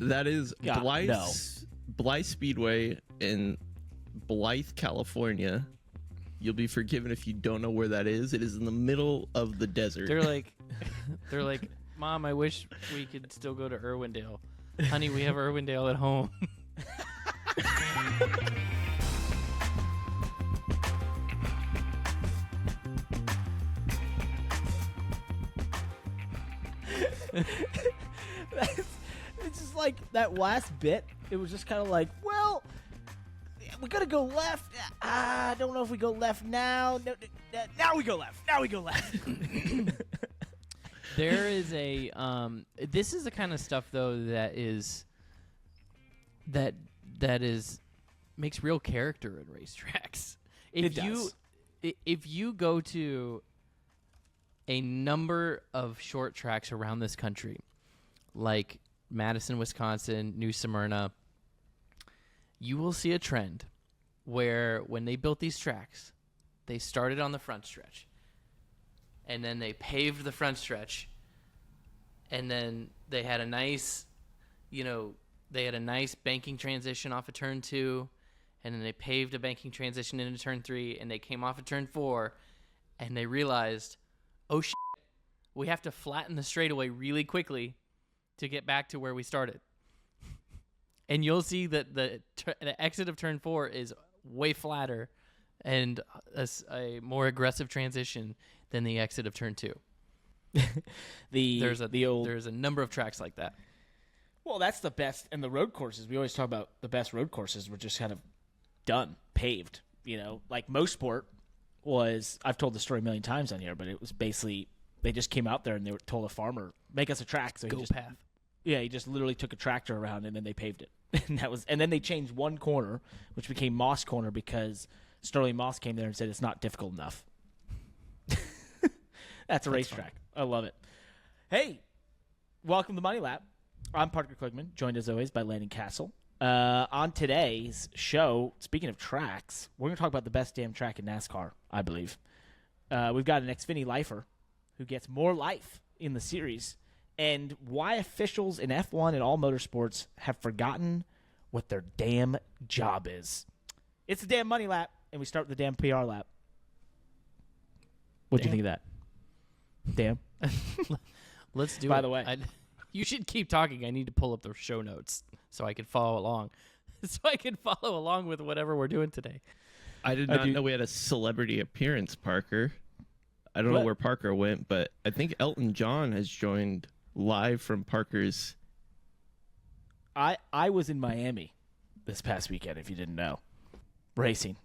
That is Blythe, no. Blythe Speedway in Blythe, California. You'll be forgiven if you don't know where that is. It is in the middle of the desert. They're like, Mom, I wish we could still go to Irwindale. Honey, we have Irwindale at home. It's just like that last bit. It was just kind of like, well, we gotta go left. I don't know if we go left now. No, now we go left. Now we go left. There is a this is the kind of stuff though that is makes real character in racetracks. If you go to a number of short tracks around this country, like Madison, Wisconsin, New Smyrna, you will see a trend where when they built these tracks, they started on the front stretch, and then they paved the front stretch, and then they had a nice, banking transition off of turn 2, and then they paved a banking transition into turn 3, and they came off of turn 4, and they realized, oh shit, we have to flatten the straightaway really quickly to get back to where we started. And you'll see that the exit of turn 4 is way flatter and a more aggressive transition than the exit of turn 2. There's a number of tracks like that. Well, that's the best. And the road courses, we always talk about the best road courses were just kind of done, paved. Like Mosport was, I've told the story a million times on here, but it was basically, they just came out there and they told a farmer, make us a track. So path. Yeah, he just literally took a tractor around and then they paved it. And then they changed one corner, which became Moss Corner because Sterling Moss came there and said it's not difficult enough. That's a racetrack. I love it. Hey, welcome to Money Lap. I'm Parker Kligerman, joined as always by Landon Cassill. On today's show, speaking of tracks, we're going to talk about the best damn track in NASCAR, I believe. We've got an Xfinity lifer who gets more life in the series, and why officials in F1 and all motorsports have forgotten what their damn job is. It's the damn Money Lap, and we start with the damn PR lap. What do you think of that? Damn. Let's do it. By the way. You should keep talking. I need to pull up the show notes so I can follow along. With whatever we're doing today. I did not know we had a celebrity appearance, Parker. I don't know where Parker went, but I think Elton John has joined live from Parker's. I was in Miami this past weekend, if you didn't know. Racing.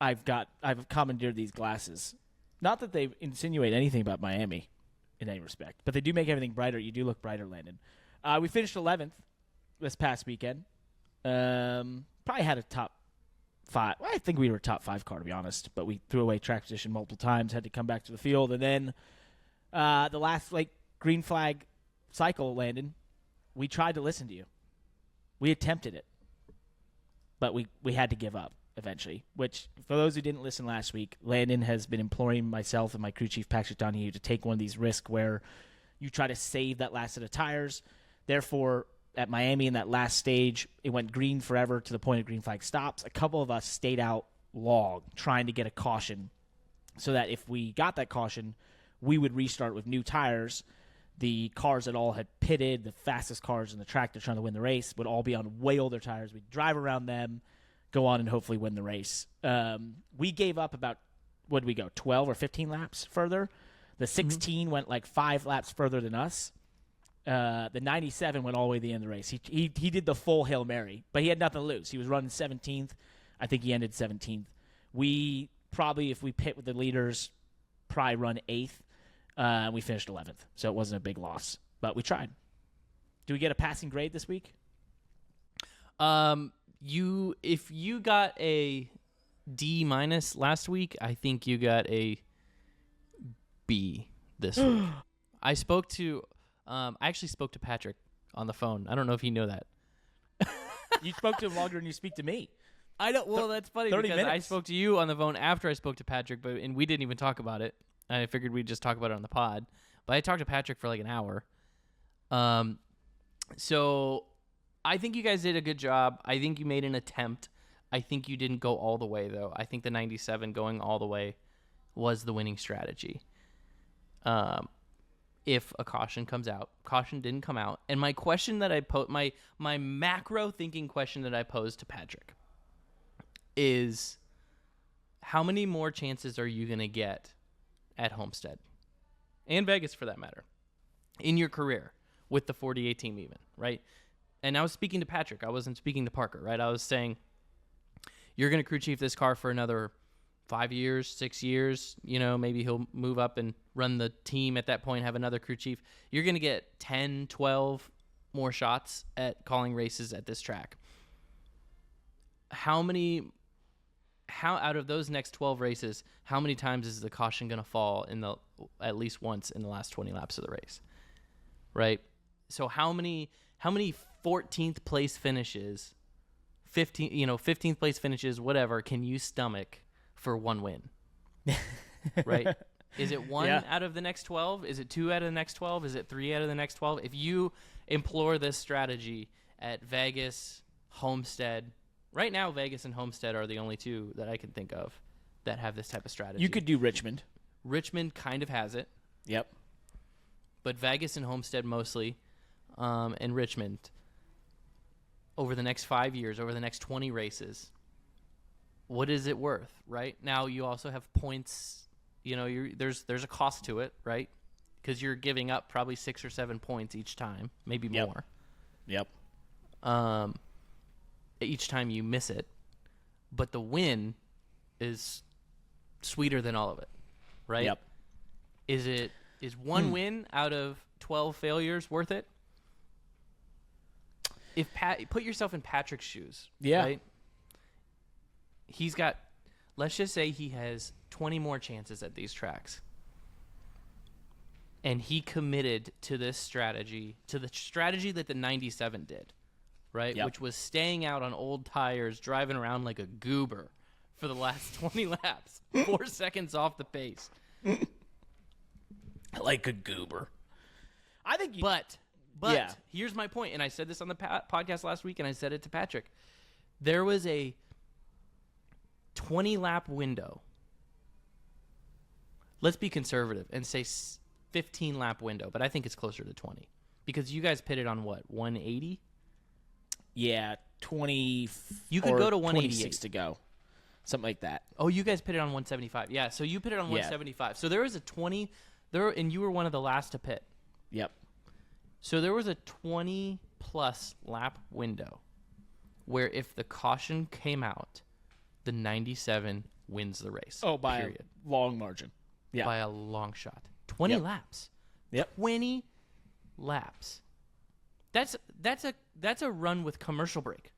I've commandeered these glasses. Not that they insinuate anything about Miami in any respect, but they do make everything brighter. You do look brighter, Landon. We finished 11th this past weekend. Probably had a top 5. Well, I think we were a top 5 car, to be honest, but we threw away track position multiple times, had to come back to the field, and then the last green flag cycle, Landon, we tried to listen to you. We attempted it, but we had to give up eventually, which, for those who didn't listen last week, Landon has been imploring myself and my crew chief, Patrick Donahue, to take one of these risks where you try to save that last set of tires. Therefore, at Miami in that last stage, it went green forever to the point of green flag stops. A couple of us stayed out long trying to get a caution so that if we got that caution, we would restart with new tires. The cars that all had pitted, the fastest cars in the track, they're trying to win the race, would all be on way older tires. We'd drive around them, go on and hopefully win the race. We gave up about, 12 or 15 laps further. The 16 went 5 laps further than us. The 97 went all the way to the end of the race. He did the full Hail Mary, but he had nothing to lose. He was running 17th. I think he ended 17th. We probably, if we pit with the leaders, probably run 8th. We finished 11th, so it wasn't a big loss. But we tried. Do we get a passing grade this week? If you got a D- last week, I think you got a B this week. I actually spoke to Patrick on the phone. I don't know if you know that. You spoke to him longer than you speak to me. I don't. Well, that's funny because minutes. I spoke to you on the phone after I spoke to Patrick, and we didn't even talk about it. I figured we'd just talk about it on the pod. But I talked to Patrick for an hour. So I think you guys did a good job. I think you made an attempt. I think you didn't go all the way, though. I think the 97 going all the way was the winning strategy. If a caution comes out. Caution didn't come out. And my question that I my macro thinking question that I posed to Patrick is, how many more chances are you going to get at Homestead? And Vegas, for that matter. In your career with the 48 team even, right? And I was speaking to Patrick. I wasn't speaking to Parker, right? I was saying, you're going to crew chief this car for another 5 years, 6 years. You know, maybe he'll move up and run the team at that point, have another crew chief. You're going to get 10, 12 more shots at calling races at this track. How out of those next 12 races, how many times is the caution going to fall at least once in the last 20 laps of the race? Right? So how many 14th place finishes, 15th place finishes, whatever, can you stomach for one win? Right? Is it one out of the next 12? Is it 2 out of the next 12? Is it 3 out of the next 12? If you implore this strategy at Vegas, Homestead, right now Vegas and Homestead are the only two that I can think of that have this type of strategy. You could do Richmond. Richmond kind of has it. Yep. But Vegas and Homestead mostly, and Richmond, over the next 5 years, over the next 20 races, what is it worth, right? Now you also have points. There's a cost to it, right? Because you're giving up probably 6 or 7 points each time, maybe more. Yep. Each time you miss it, but the win is sweeter than all of it, right? Yep. Is one win out of 12 failures worth it? Put yourself in Patrick's shoes, right? He's got, let's just say he has 20 more chances at these tracks. And he committed to this strategy, to the strategy that the 97 did, right? Yep. Which was staying out on old tires, driving around like a goober for the last 20 laps, 4 seconds off the pace. Like a goober. I think But here's my point, and I said this on the podcast last week, and I said it to Patrick. There was a 20-lap window. Let's be conservative and say 15-lap window, but I think it's closer to 20. Because you guys pitted on what, 180? Yeah, 20. You could go to 186 188 to go. Something like that. Oh, you guys pitted on 175. Yeah, so you pitted on 175. So there was a 20 there, and you were one of the last to pit. Yep. So there was a 20-plus lap window where if the caution came out, the 97 wins the race. Oh, by period. a long margin. Yeah. By a long shot. 20 laps. Yep. 20 laps. That's a run with commercial break.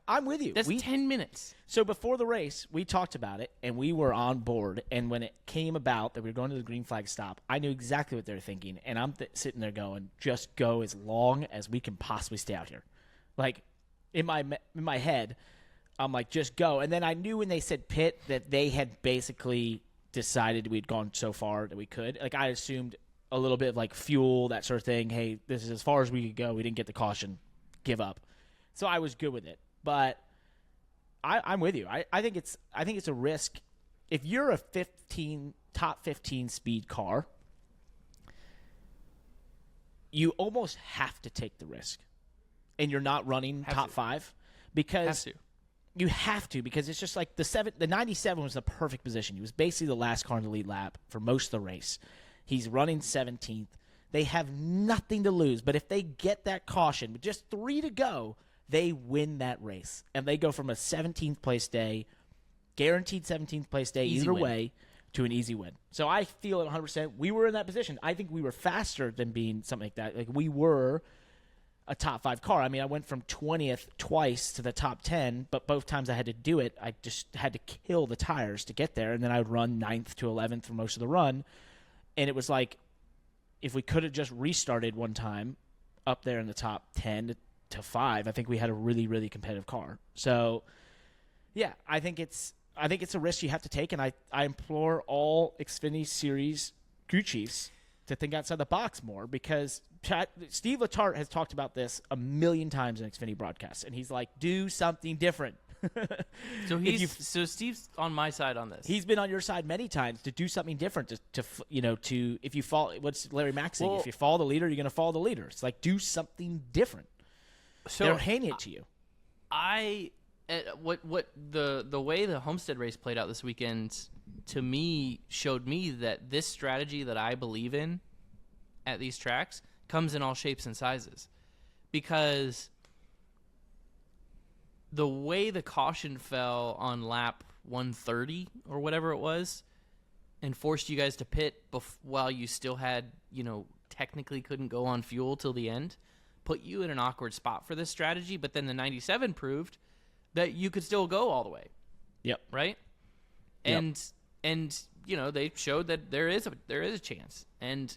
I'm with you. That's 10 minutes. So before the race, we talked about it, and we were on board. And when it came about that we were going to the green flag stop, I knew exactly what they were thinking. And I'm sitting there going, just go as long as we can possibly stay out here. Like, in my head, I'm like, just go. And then I knew when they said pit that they had basically decided we'd gone so far that we could. Like, I assumed a little bit of, like, fuel, that sort of thing. Hey, this is as far as we could go. We didn't get the caution. Give up. So I was good with it. But I'm with you. I think it's a risk. If you're a top 15 speed car, you almost have to take the risk. And you're not running top 5 because you have to, because it's just like the 97 was the perfect position. He was basically the last car in the lead lap for most of the race. He's running 17th. They have nothing to lose, but if they get that caution with just 3 to go, they win that race. And they go from a 17th place day, guaranteed 17th place day either way, to an easy win. So I feel it 100%. We were in that position. I think we were faster than being something like that. Like, we were a top 5 car. I mean, I went from 20th twice to the top 10, but both times I had to do it, I just had to kill the tires to get there, and then I would run 9th to 11th for most of the run. And it was like, if we could have just restarted one time up there in the top 10 to 5, I think we had a really, really competitive car. So, yeah, I think it's a risk you have to take, and I implore all Xfinity Series crew chiefs to think outside the box more, because Steve Letarte has talked about this a million times in Xfinity broadcasts, and he's like, do something different. So Steve's on my side on this. He's been on your side many times to do something different. To if you fall, what's Larry Mack saying? If you follow the leader, you're going to follow the leader. It's like, do something different. So they're handing it to you. What the way the Homestead race played out this weekend, to me, showed me that this strategy that I believe in at these tracks comes in all shapes and sizes, because the way the caution fell on lap 130 or whatever it was, and forced you guys to pit while you still had, technically couldn't go on fuel till the end, put you in an awkward spot for this strategy. But then the 97 proved that you could still go all the way. Yep. Right? Yep. And they showed that there is a chance. And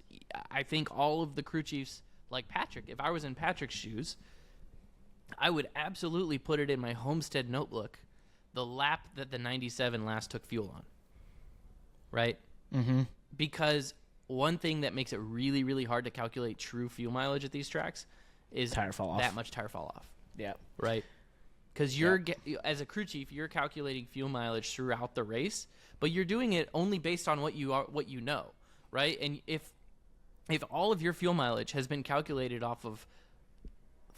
I think all of the crew chiefs, like Patrick, if I was in Patrick's shoes, I would absolutely put it in my Homestead notebook, the lap that the 97 last took fuel on. Right? Mm-hmm. Because one thing that makes it really, really hard to calculate true fuel mileage at these tracks is tire fall off. That much tire fall off. Yeah. Right? Because as a crew chief, you're calculating fuel mileage throughout the race, but you're doing it only based on what you know, right? And if all of your fuel mileage has been calculated off of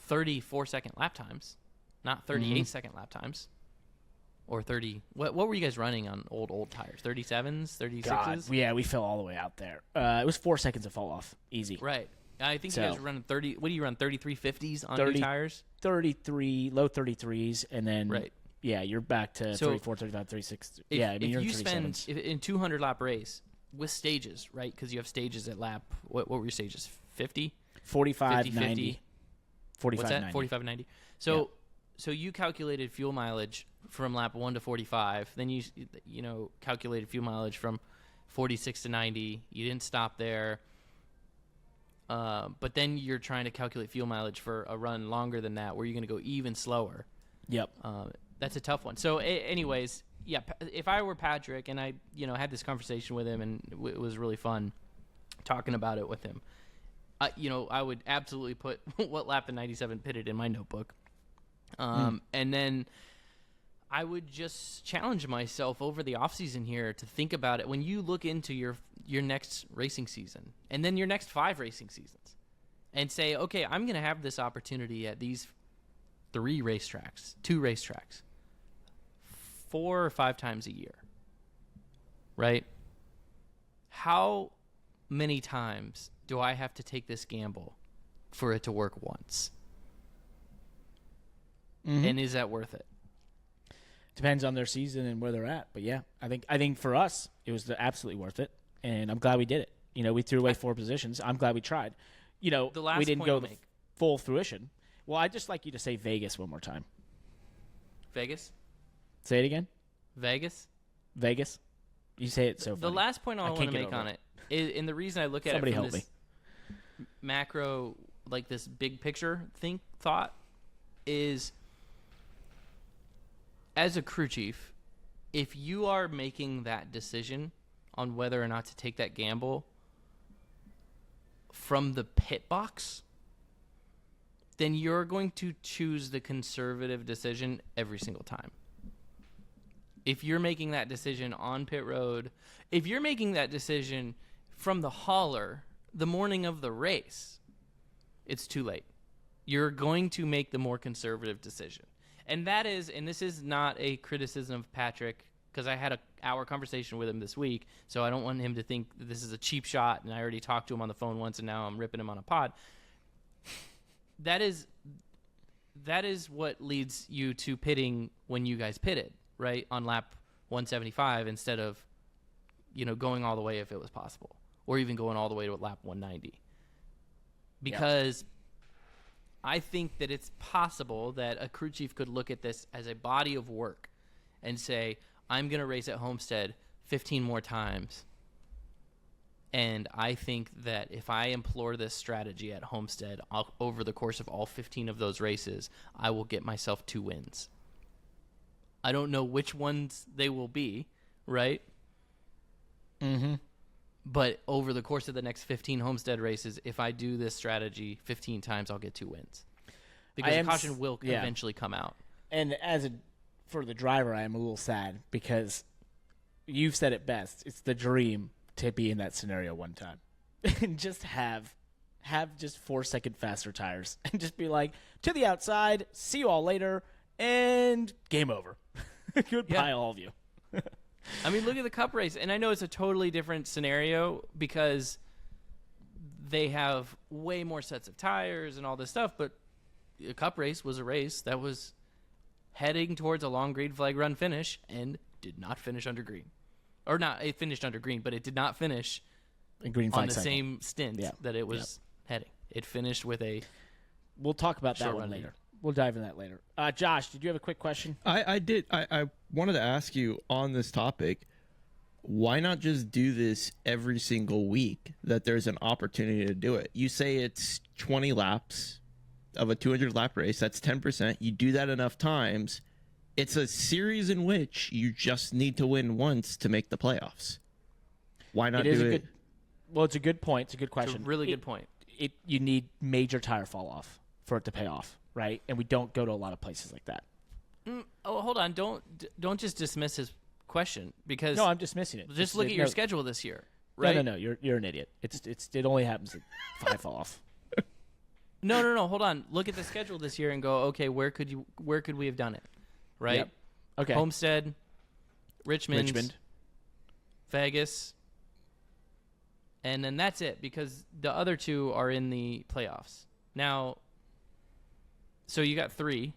34-second lap times, not 38-second lap times, or 30. What were you guys running on old tires? 37s, 36s? God, yeah, we fell all the way out there. It was 4 seconds of fall off, easy. Right. I think you guys were running 30. What do you run? 3350s on new tires? 33, low 33s, and then right. Yeah, you're back to 34, 35, 36. Yeah, I mean, you're in 37s. In 200 lap race with stages, right? Because you have stages at lap. What were your stages? 50, 45, 50, 90. 50. 45, What's that? 90. 45, 90. So you calculated fuel mileage from lap 1 to 45. Then you calculated fuel mileage from 46 to 90. You didn't stop there. But then you're trying to calculate fuel mileage for a run longer than that, where you're going to go even slower. Yep. That's a tough one. So, anyways, yeah, if I were Patrick and I, had this conversation with him, and it was really fun talking about it with him, I would absolutely put what lap the 97 pitted in my notebook. And then I would just challenge myself over the offseason here to think about it when you look into your next racing season and then your next 5 racing seasons and say, okay, I'm going to have this opportunity at these 2 racetracks, 4 or 5 times a year, right? How many times do I have to take this gamble for it to work once? Mm-hmm. And is that worth it? Depends on their season and where they're at. But yeah, I think for us, it was absolutely worth it. And I'm glad we did it. We threw away 4 positions. I'm glad we tried. The last we didn't go the full fruition. Well, I'd just like you to say Vegas one more time. Vegas? Say it again. Vegas? You say it so funny. The last point I want to make on it is, and the reason I look at it from this macro, like this big picture thought, is as a crew chief, if you are making that decision on whether or not to take that gamble from the pit box, then you're going to choose the conservative decision every single time. If you're making that decision on pit road, if you're making that decision from the hauler the morning of the race, it's too late. You're going to make the more conservative decision. And this is not a criticism of Patrick, because I had an hour conversation with him this week, so I don't want him to think that this is a cheap shot, and I already talked to him on the phone once, and now I'm ripping him on a pod. That is what leads you to pitting when you guys pitted, right, on lap 175 instead of, going all the way if it was possible, or even going all the way to lap 190. Because I think that it's possible that a crew chief could look at this as a body of work and say, I'm going to race at Homestead 15 more times. And I think that if I employ this strategy at Homestead over the course of all 15 of those races, I will get myself 2 wins. I don't know which ones they will be, right? Mm-hmm. But over the course of the next 15 Homestead races, if I do this strategy 15 times, I'll get 2 wins. Because the caution will eventually come out. And for the driver, I am a little sad because you've said it best. It's the dream to be in that scenario one time and just have just 4-second faster tires and just be like, to the outside, see you all later, and game over. Goodbye, all of you. I mean, look at the Cup race. And I know it's a totally different scenario because they have way more sets of tires and all this stuff, but a Cup race was a race that was heading towards a long green flag run finish and did not finish under green. Or not, it finished under green, but it did not finish green flag on the cycle. same stint that it was heading. It finished with a We'll talk about that short one run later. lead. We'll dive into that later. Josh, did you have a quick question? I did. I wanted to ask you on this topic, why not just do this every single week that there's an opportunity to do it? You say it's 20 laps of a 200-lap race. That's 10%. You do that enough times. It's a series in which you just need to win once to make the playoffs. Why not do it? Well, it's a good point. It's a good It's question. a really good point. You need major tire fall off for it to pay off, right? And we don't go to a lot of places like that. Hold on. Don't just dismiss his question because No, I'm dismissing it. just look at your schedule this year, right? No. You're an idiot. It only happens at 5 fall off. No. Hold on. Look at the schedule this year and go, okay, where could we have done it, right? Yep. Okay. Homestead, Richmond, Vegas, and then that's it because the other 2 are in the playoffs now. So you got 3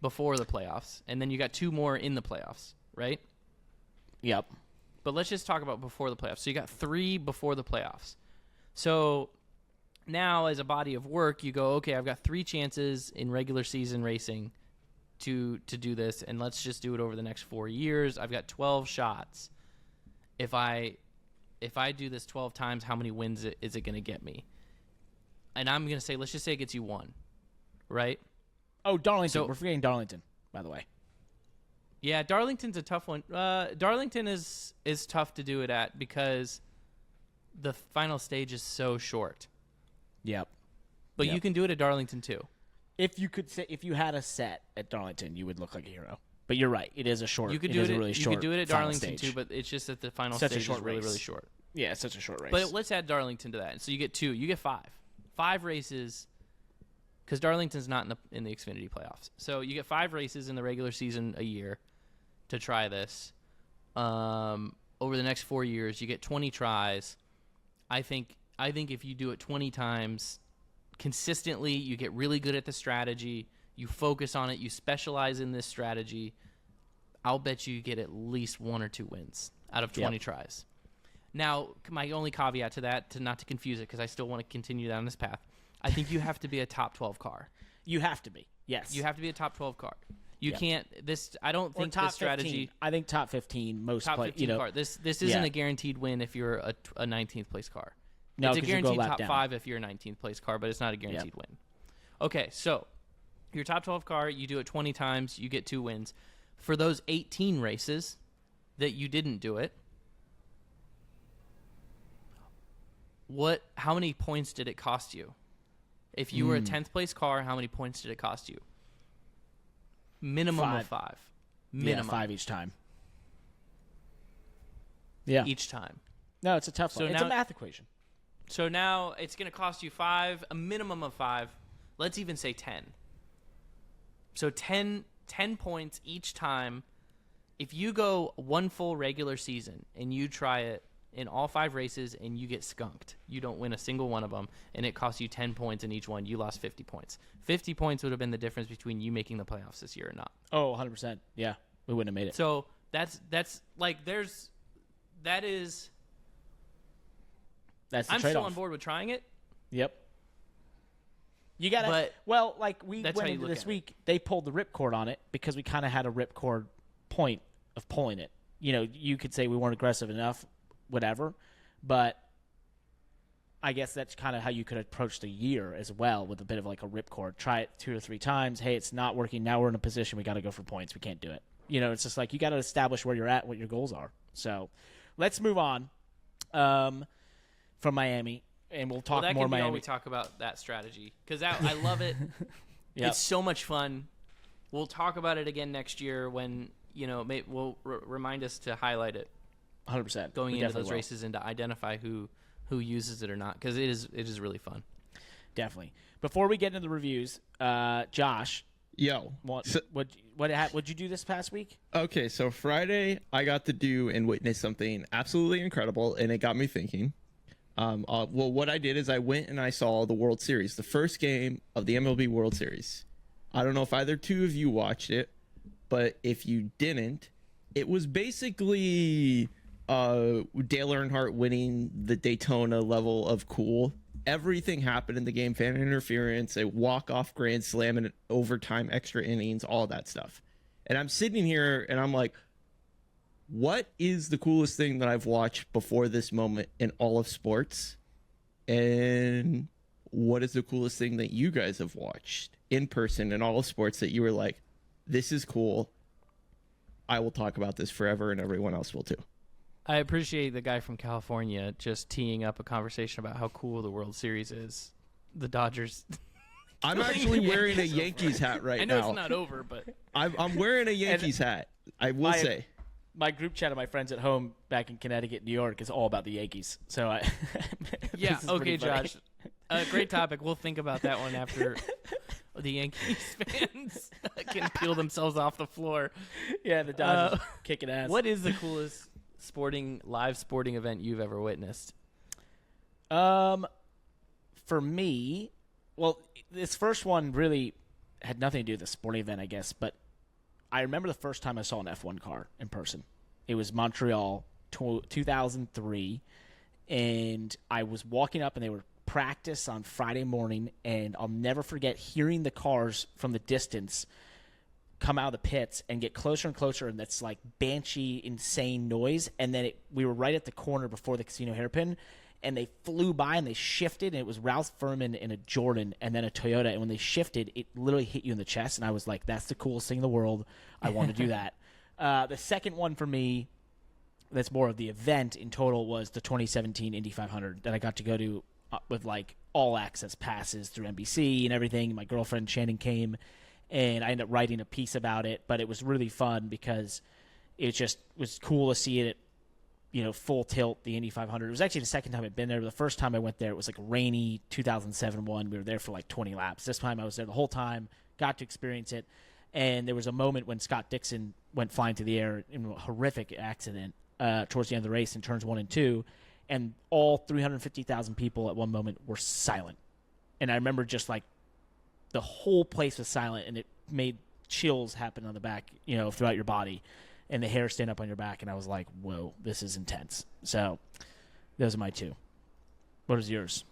before the playoffs, and then you got 2 more in the playoffs, right? Yep. But let's just talk about before the playoffs. So you got 3 before the playoffs. So now as a body of work, you go, okay, I've got 3 chances in regular season racing to do this, and let's just do it over the next 4 years. I've got 12 shots. If I do this 12 times, how many wins is it going to get me? And I'm going to say, let's just say it gets you 1, right? Oh, Darlington. We're forgetting Darlington, by the way. Yeah, Darlington's a tough one. Darlington is tough to do it at because the final stage is so short. Yep. But you can do it at Darlington too. If you had a set at Darlington, you would look like a hero. But you're right; it is a short. You could do it. Really You short could do it at final Darlington stage. too, but it's just that the final Such a stage short is really, race. really short. Yeah, it's such a short race. But let's add Darlington to that, and so you get 2. You get 5. 5 races, because Darlington's not in the Xfinity playoffs. So you get 5 races in the regular season a year to try this. Over the next 4 years, you get 20 tries. I think if you do it 20 times consistently, you get really good at the strategy. You focus on it. You specialize in this strategy. I'll bet you get at least 1 or 2 wins out of 20 tries. Now, my only caveat to that, not to confuse it, because I still want to continue down this path, I think you have to be a top 12 car. You have to be. Yes. You have to be a top 12 car. You can't. I don't think top this strategy. 15. I think top 15 most Top 15 car. This isn't a guaranteed win if you're a 19th place car. No, it's a 'cause you go guaranteed lap top down. 5 if you're a 19th place car, but it's not a guaranteed win. Okay, so your top 12 car, you do it 20 times, you get 2 wins. For those 18 races that you didn't do it, how many points did it cost you? If you were a 10th place car, how many points did it cost you? Minimum 5. of 5. Minimum. Yeah, 5 each time. Yeah. Each time. No, it's a tough So one. It's now- a math equation. So now it's going to cost you 5, a minimum of 5. Let's even say 10. So 10 points each time. If you go 1 full regular season and you try it in all 5 races and you get skunked, you don't win a single one of them, and it costs you 10 points in each one, you lost 50 points. 50 points would have been the difference between you making the playoffs this year or not. Oh, 100%. Yeah. We wouldn't have made it. So that's like that is. That's the I'm trade-off. still on board with trying it. Yep. You got to, But well, like we that's went how you into look this at it. week, they pulled the ripcord on it because we kind of had a ripcord point of pulling it. You know, you could say we weren't aggressive enough, whatever, but I guess that's kind of how you could approach the year as well, with a bit of like a ripcord. Try it 2 or 3 times. Hey, it's not working. Now we're in a position we got to go for points. We can't do it. You know, it's just like you got to establish where you're at, what your goals are. So let's move on. from Miami, and we'll talk that more can be Miami. all we talk about that strategy because I love it. Yep. It's so much fun. We'll talk about it again next year when we'll remind us to highlight it 100% going into those races and to identify who uses it or not because it is really fun. Definitely. Before we get into the reviews, Josh, what'd you do this past week? Okay, so Friday I got to do and witness something absolutely incredible, and it got me thinking. Well, what I did is I went and I saw the World Series, the first game of the MLB World Series. I don't know if either two of you watched it, but if you didn't, it was basically Dale Earnhardt winning the Daytona level of cool. Everything happened in the game, fan interference, a walk-off grand slam, and overtime, extra innings, all that stuff. And I'm sitting here and I'm like, what is the coolest thing that I've watched before this moment in all of sports? And what is the coolest thing that you guys have watched in person in all of sports that you were like, this is cool. I will talk about this forever and everyone else will too. I appreciate the guy from California just teeing up a conversation about how cool the World Series is. The Dodgers. I'm actually wearing a Yankees hat right now. I know it's not over, but I'm wearing a Yankees hat. I will say. My group chat of my friends at home back in Connecticut, New York, is all about the Yankees. So yeah, okay, Josh. Great topic. We'll think about that one after the Yankees fans can peel themselves off the floor. Yeah, the Dodgers kicking ass. What is the coolest live sporting event you've ever witnessed? For me, well, this first one really had nothing to do with the sporting event, I guess, but I remember the first time I saw an F1 car in person. It was Montreal, 2003, and I was walking up, and they were practice on Friday morning, and I'll never forget hearing the cars from the distance come out of the pits and get closer and closer, and that's like banshee, insane noise. And then we were right at the corner before the casino hairpin, and they flew by and they shifted, and it was Ralph Furman in a Jordan and then a Toyota. And when they shifted, it literally hit you in the chest, and I was like, that's the coolest thing in the world. I want to do that. The second one for me that's more of the event in total was the 2017 Indy 500 that I got to go to with like all access passes through NBC and everything. My girlfriend Shannon came, and I ended up writing a piece about it, but it was really fun because it just was cool to see it at, full tilt, the Indy 500. It was actually the second time I'd been there. The first time I went there, it was like a rainy 2007 one. We were there for like 20 laps. This time I was there the whole time, got to experience it. And there was a moment when Scott Dixon went flying through the air in a horrific accident towards the end of the race in turns 1 and 2. And all 350,000 people at one moment were silent. And I remember just like the whole place was silent, and it made chills happen on the back, throughout your body, and the hair stand up on your back. And I was like, whoa, this is intense. So those are my two. What is yours?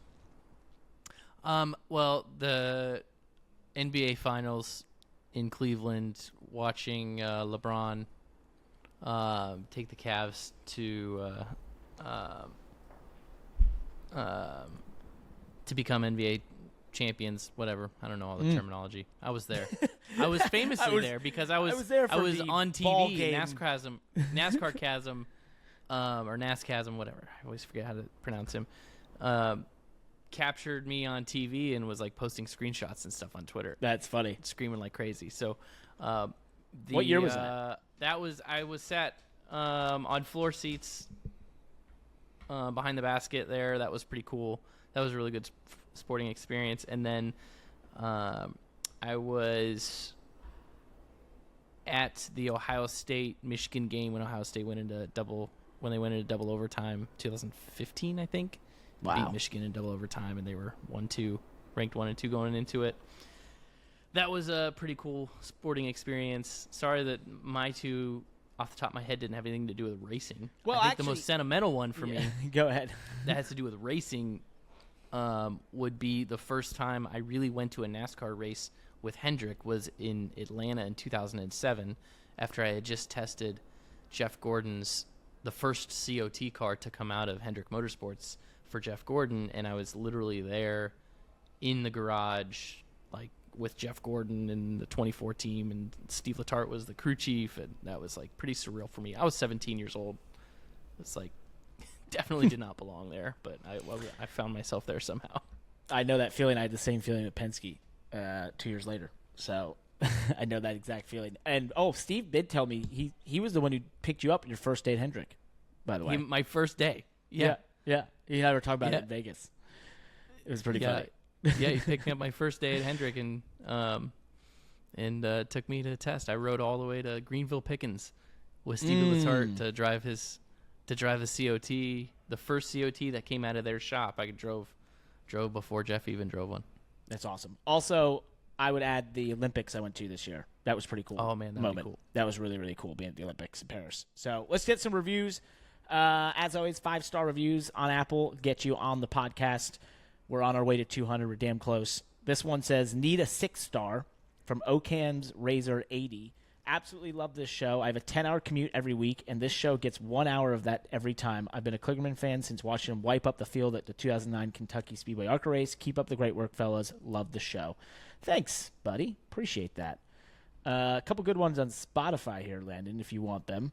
Well, the NBA Finals in Cleveland, watching LeBron take the Cavs to become NBA champions, whatever. I don't know all the terminology. I was there. I was famously there because I was there for I was the on ball TV, game. NASCAR Chasm, or NASCasm, whatever. I always forget how to pronounce him. Captured me on TV and was like posting screenshots and stuff on Twitter. That's funny. Screaming like crazy. So, what year was that? I was sat on floor seats behind the basket there. That was pretty cool. That was a really good sporting experience. And then I was at the Ohio State Michigan game when Ohio State went into double overtime, 2015, I think. Wow. Beat Michigan in double overtime, and they were ranked 1 and 2 going into it. That was a pretty cool sporting experience. Sorry that my two, off the top of my head, didn't have anything to do with racing. Well, I think actually, the most sentimental one for me go ahead, that has to do with racing would be the first time I really went to a NASCAR race with Hendrick was in Atlanta in 2007 after I had just tested Jeff Gordon's, the first COT car to come out of Hendrick Motorsports for Jeff Gordon, and I was literally there in the garage, like with Jeff Gordon and the 24 team, and Steve Letarte was the crew chief, and that was like pretty surreal for me. I was 17 years old. It's like Definitely did not belong there, but I found myself there somehow. I know that feeling. I had the same feeling with Penske 2 years later. So I know that exact feeling. And, Steve did tell me he was the one who picked you up on your first day at Hendrick, by the way. My first day. Yeah. He and I were talking about it in Vegas. It was pretty funny. Yeah, he picked me up my first day at Hendrick and took me to the test. I rode all the way to Greenville Pickens with Stevie Letarte to drive the COT, the first COT that came out of their shop. I drove before Jeff even drove one. That's awesome. Also, I would add the Olympics I went to this year. That was pretty cool. Oh man, that'd be cool. That was really, really cool being at the Olympics in Paris. So let's get some reviews. As always, 5-star reviews on Apple get you on the podcast. We're on our way to 200. We're damn close. This one says, need a 6-star from Ocam's Razor 80. Absolutely love this show. I have a 10-hour commute every week, and this show gets 1 hour of that every time. I've been a Kligerman fan since watching him wipe up the field at the 2009 Kentucky Speedway ARCA race. Keep up the great work, fellas. Love the show. Thanks, buddy. Appreciate that. A couple good ones on Spotify here, Landon, if you want them.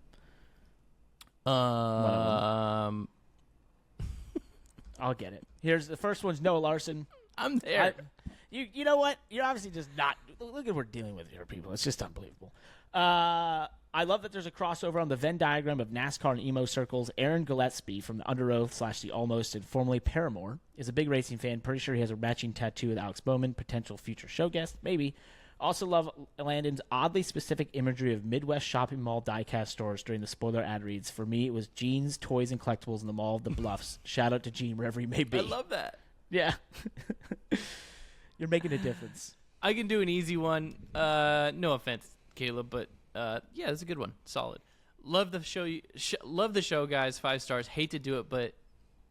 I'll get it. Here's the first one's Noah Larson. I'm there. You know what? You're obviously just not. Look at what we're dealing with here, people. It's just unbelievable. I love that there's a crossover on the Venn diagram of NASCAR and emo circles. Aaron Gillespie from the Under Oath / the Almost and formerly Paramore is a big racing fan. Pretty sure he has a matching tattoo with Alex Bowman, potential future show guest, maybe. Also love Landon's oddly specific imagery of Midwest shopping mall diecast stores during the spoiler ad reads. For me, it was jeans, toys, and collectibles in the Mall of the Bluffs. Shout out to Gene, wherever he may be. I love that. Yeah. You're making a difference. I can do an easy one. No offense, Caleb, but yeah, it's a good one. Solid. Love the show. Love the show, guys. 5 stars. Hate to do it, but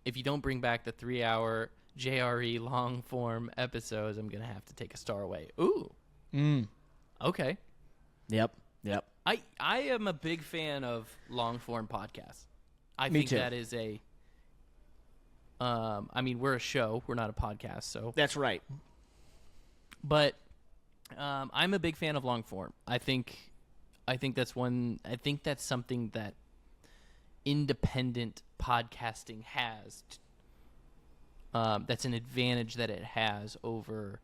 if you don't bring back the 3-hour JRE long form episodes, I'm gonna have to take a star away. Ooh. Okay. Yep. I am a big fan of long form podcasts. I Me think too. that is a. I mean, we're a show. We're not a podcast, so. That's right. But I'm a big fan of long form. I think that's one. I think that's something that independent podcasting has. That's an advantage that it has over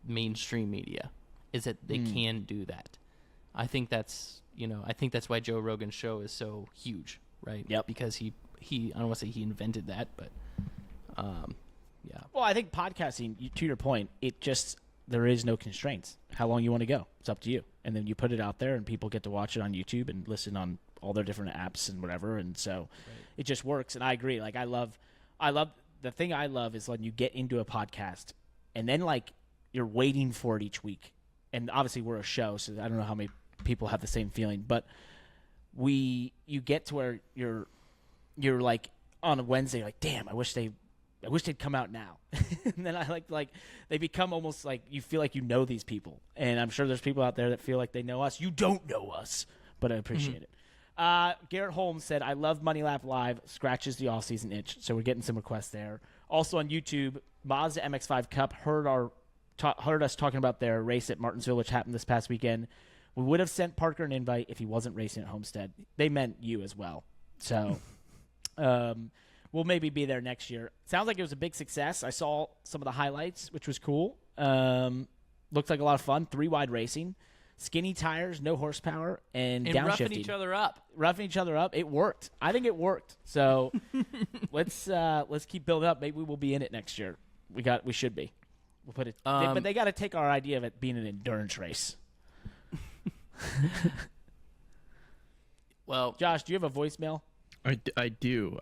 mainstream media, is that they can do that. I think that's why Joe Rogan's show is so huge, right? Yep. Because he I don't want to say he invented that, but yeah. Well, I think podcasting, to your point, there is no constraints. How long you want to go, it's up to you. And then you put it out there, and people get to watch it on YouTube and listen on all their different apps and whatever. And so it just works. And I agree. Like I love the thing I love is when you get into a podcast, and then like you're waiting for it each week. And obviously we're a show, so I don't know how many people have the same feeling, but you get to where you're like on a Wednesday, like, damn, I wish they'd come out now. And then I like they become almost like you feel like you know these people. And I'm sure there's people out there that feel like they know us. You don't know us, but I appreciate it. Garrett Holmes said, I love Money Lap Live, scratches the off-season itch. So we're getting some requests there. Also on YouTube, Mazda MX-5 Cup heard us talking about their race at Martinsville, which happened this past weekend. We would have sent Parker an invite if he wasn't racing at Homestead. They meant you as well. So we'll maybe be there next year. Sounds like it was a big success. I saw some of the highlights, which was cool. Looked like a lot of fun. 3-wide racing. Skinny tires, no horsepower, and downshifting. Roughing each other up. Roughing each other up. It worked. I think it worked. So let's keep building up. Maybe we'll be in it next year. We should be. We'll put it. But they got to take our idea of it being an endurance race. Well, Josh, do you have a voicemail? I do.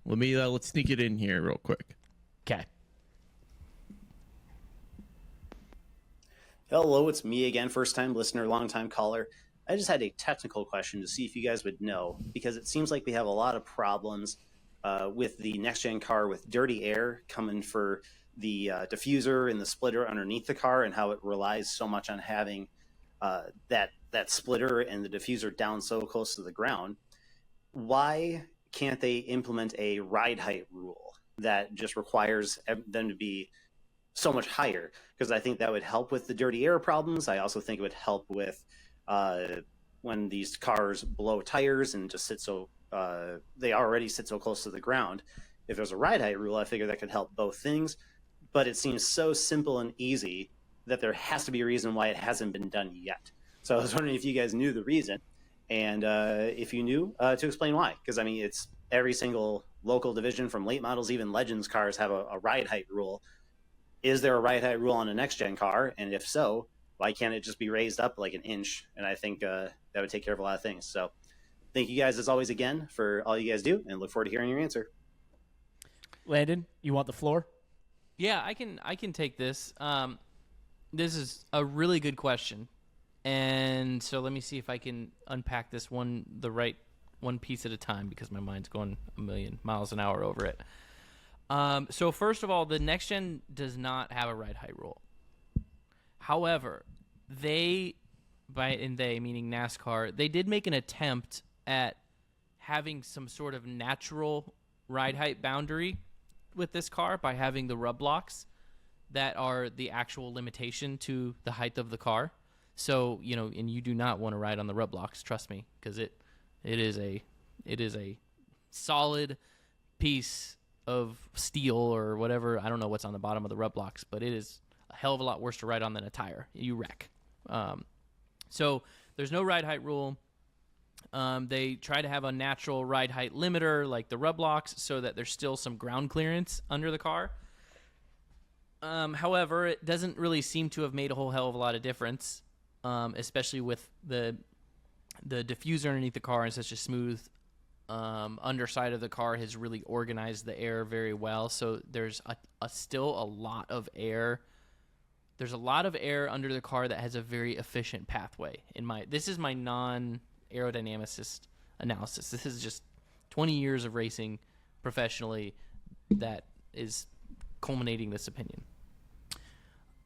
Let's sneak it in here real quick. Okay. Hello, it's me again, first-time listener, long-time caller. I just had a technical question to see if you guys would know, because it seems like we have a lot of problems with the next-gen car with dirty air coming for the diffuser and the splitter underneath the car, and how it relies so much on having that splitter and the diffuser down so close to the ground. Why can't they implement a ride height rule that just requires them to be so much higher? Because I think that would help with the dirty air problems. I also think it would help with when these cars blow tires and just sit so they already sit so close to the ground. If there's a ride height rule, I figure that could help both things. But it seems so simple and easy that there has to be a reason why it hasn't been done yet. So I was wondering if you guys knew the reason, and if you knew, to explain why. Because, I mean, it's every single local division from late models, even Legends cars have a ride height rule. Is there a ride height rule on a next-gen car? And if so, why can't it just be raised up like an inch? And I think that would take care of a lot of things. So thank you guys, as always, again, for all you guys do, and look forward to hearing your answer. Landon, you want the floor? Yeah, I can take this. This is a really good question. And so let me see if I can unpack this one piece at a time, because my mind's going a million miles an hour over it. So first of all, the next gen does not have a ride height rule. However, they meaning NASCAR, they did make an attempt at having some sort of natural ride height boundary with this car by having the rub blocks that are the actual limitation to the height of the car. So, and you do not want to ride on the rub blocks, trust me, because it is a solid piece of steel or whatever. I don't know what's on the bottom of the rub blocks, but it is a hell of a lot worse to ride on than a tire. You wreck. So there's no ride height rule. They try to have a natural ride height limiter like the rub blocks so that there's still some ground clearance under the car. However, it doesn't really seem to have made a whole hell of a lot of difference, especially with the diffuser underneath the car and such a smooth underside of the car has really organized the air very well. So there's still a lot of air. There's a lot of air under the car that has a very efficient pathway. This is my non-aerodynamicist analysis. This is just 20 years of racing professionally that is culminating this opinion.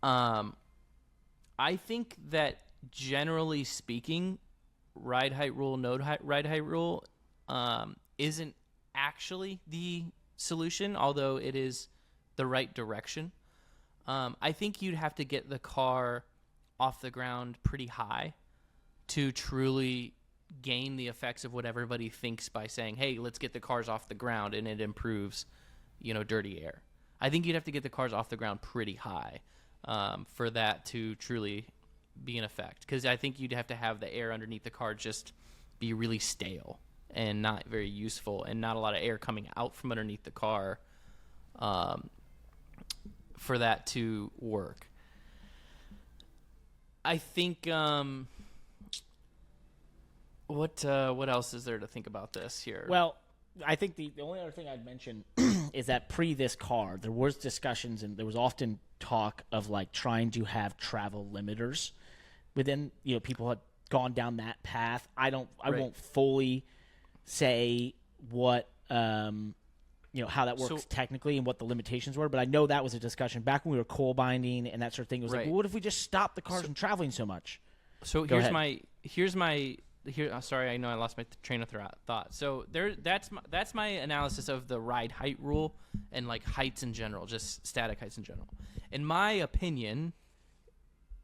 I think that generally speaking, ride height rule, ride height rule isn't actually the solution, although it is the right direction. I think you'd have to get the car off the ground pretty high to truly gain the effects of what everybody thinks by saying, hey, let's get the cars off the ground and it improves, dirty air. I think you'd have to get the cars off the ground pretty high for that to truly be an effect. Because I think you'd have to have the air underneath the car just be really stale and not very useful, and not a lot of air coming out from underneath the car for that to work. I think what else is there to think about this here? Well, I think the only other thing I'd mention is that this car, there was discussions and there was often talk of like trying to have travel limiters within, people had gone down that path. I won't fully say what, how that works technically and what the limitations were, but I know that was a discussion back when we were coal binding and that sort of thing. It was like, well, what if we just stop the cars from traveling so much? So sorry, I know I lost my train of thought. So that's my analysis of the ride height rule and like heights in general, just static heights in general. In my opinion,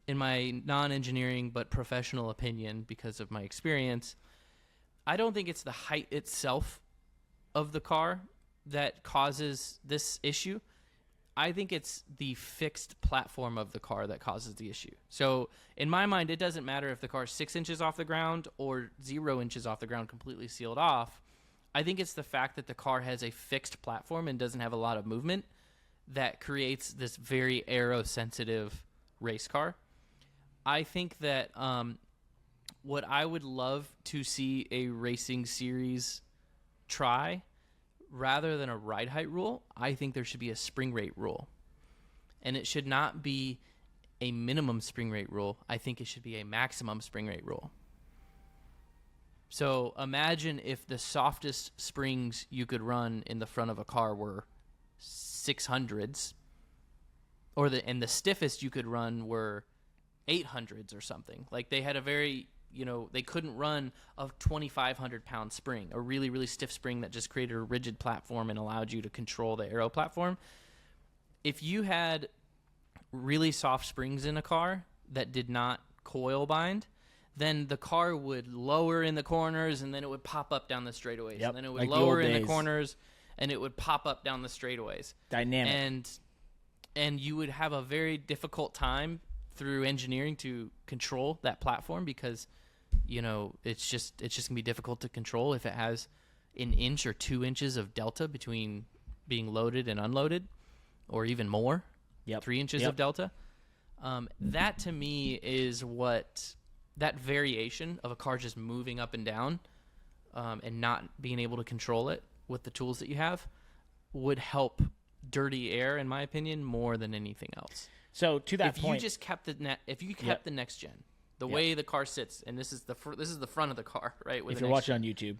in my non-engineering but professional opinion, because of my experience, I don't think it's the height itself of the car that causes this issue. I think it's the fixed platform of the car that causes the issue. So in my mind, it doesn't matter if the car is 6 inches off the ground or 0 inches off the ground, completely sealed off. I think it's the fact that the car has a fixed platform and doesn't have a lot of movement that creates this very aero-sensitive race car. I think that what I would love to see a racing series try, rather than a ride height rule, I think there should be a spring rate rule. And it should not be a minimum spring rate rule. I think it should be a maximum spring rate rule. So imagine if the softest springs you could run in the front of a car were 600s, and the stiffest you could run were 800s or something. Like they had a very, they couldn't run a 2,500 pound spring, a really, really stiff spring that just created a rigid platform and allowed you to control the aero platform. If you had really soft springs in a car that did not coil bind, then the car would lower in the corners, and then it would pop up down the straightaways. Yep, And then it would like the lower old in the days. corners, and it would pop up down the straightaways. Dynamic. And you would have a very difficult time through engineering to control that platform because, it's just gonna be difficult to control if it has an inch or 2 inches of delta between being loaded and unloaded, or even more. Yep. 3 inches of delta. That to me is what that variation of a car just moving up and down, and not being able to control it with the tools that you have would help dirty air, in my opinion, more than anything else. So to that if point, you just kept the next gen, the way the car sits, and this is the front of the car, right? if you're watching on YouTube,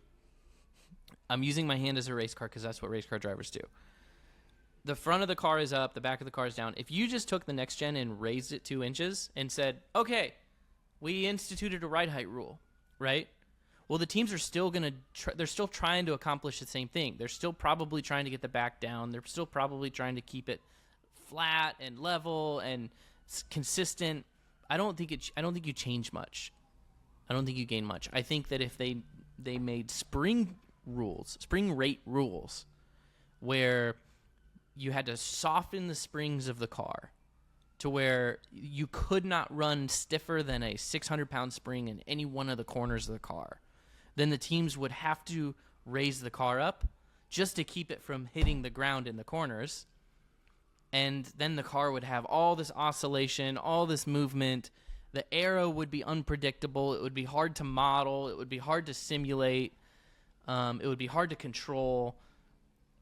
I'm using my hand as a race car because that's what race car drivers do. The front of the car is up, the back of the car is down. If you just took the next gen and raised it 2 inches and said, okay, we instituted a ride height rule, right? Well, the teams are still they're still trying to accomplish the same thing. They're still probably trying to get the back down. They're still probably trying to keep it flat and level and consistent. I don't think you change much. I don't think you gain much. I think that if they made spring rate rules, where you had to soften the springs of the car to where you could not run stiffer than a 600-pound spring in any one of the corners of the car, then the teams would have to raise the car up just to keep it from hitting the ground in the corners. And then the car would have all this oscillation, all this movement. The aero would be unpredictable. It would be hard to model. It would be hard to simulate. It would be hard to control.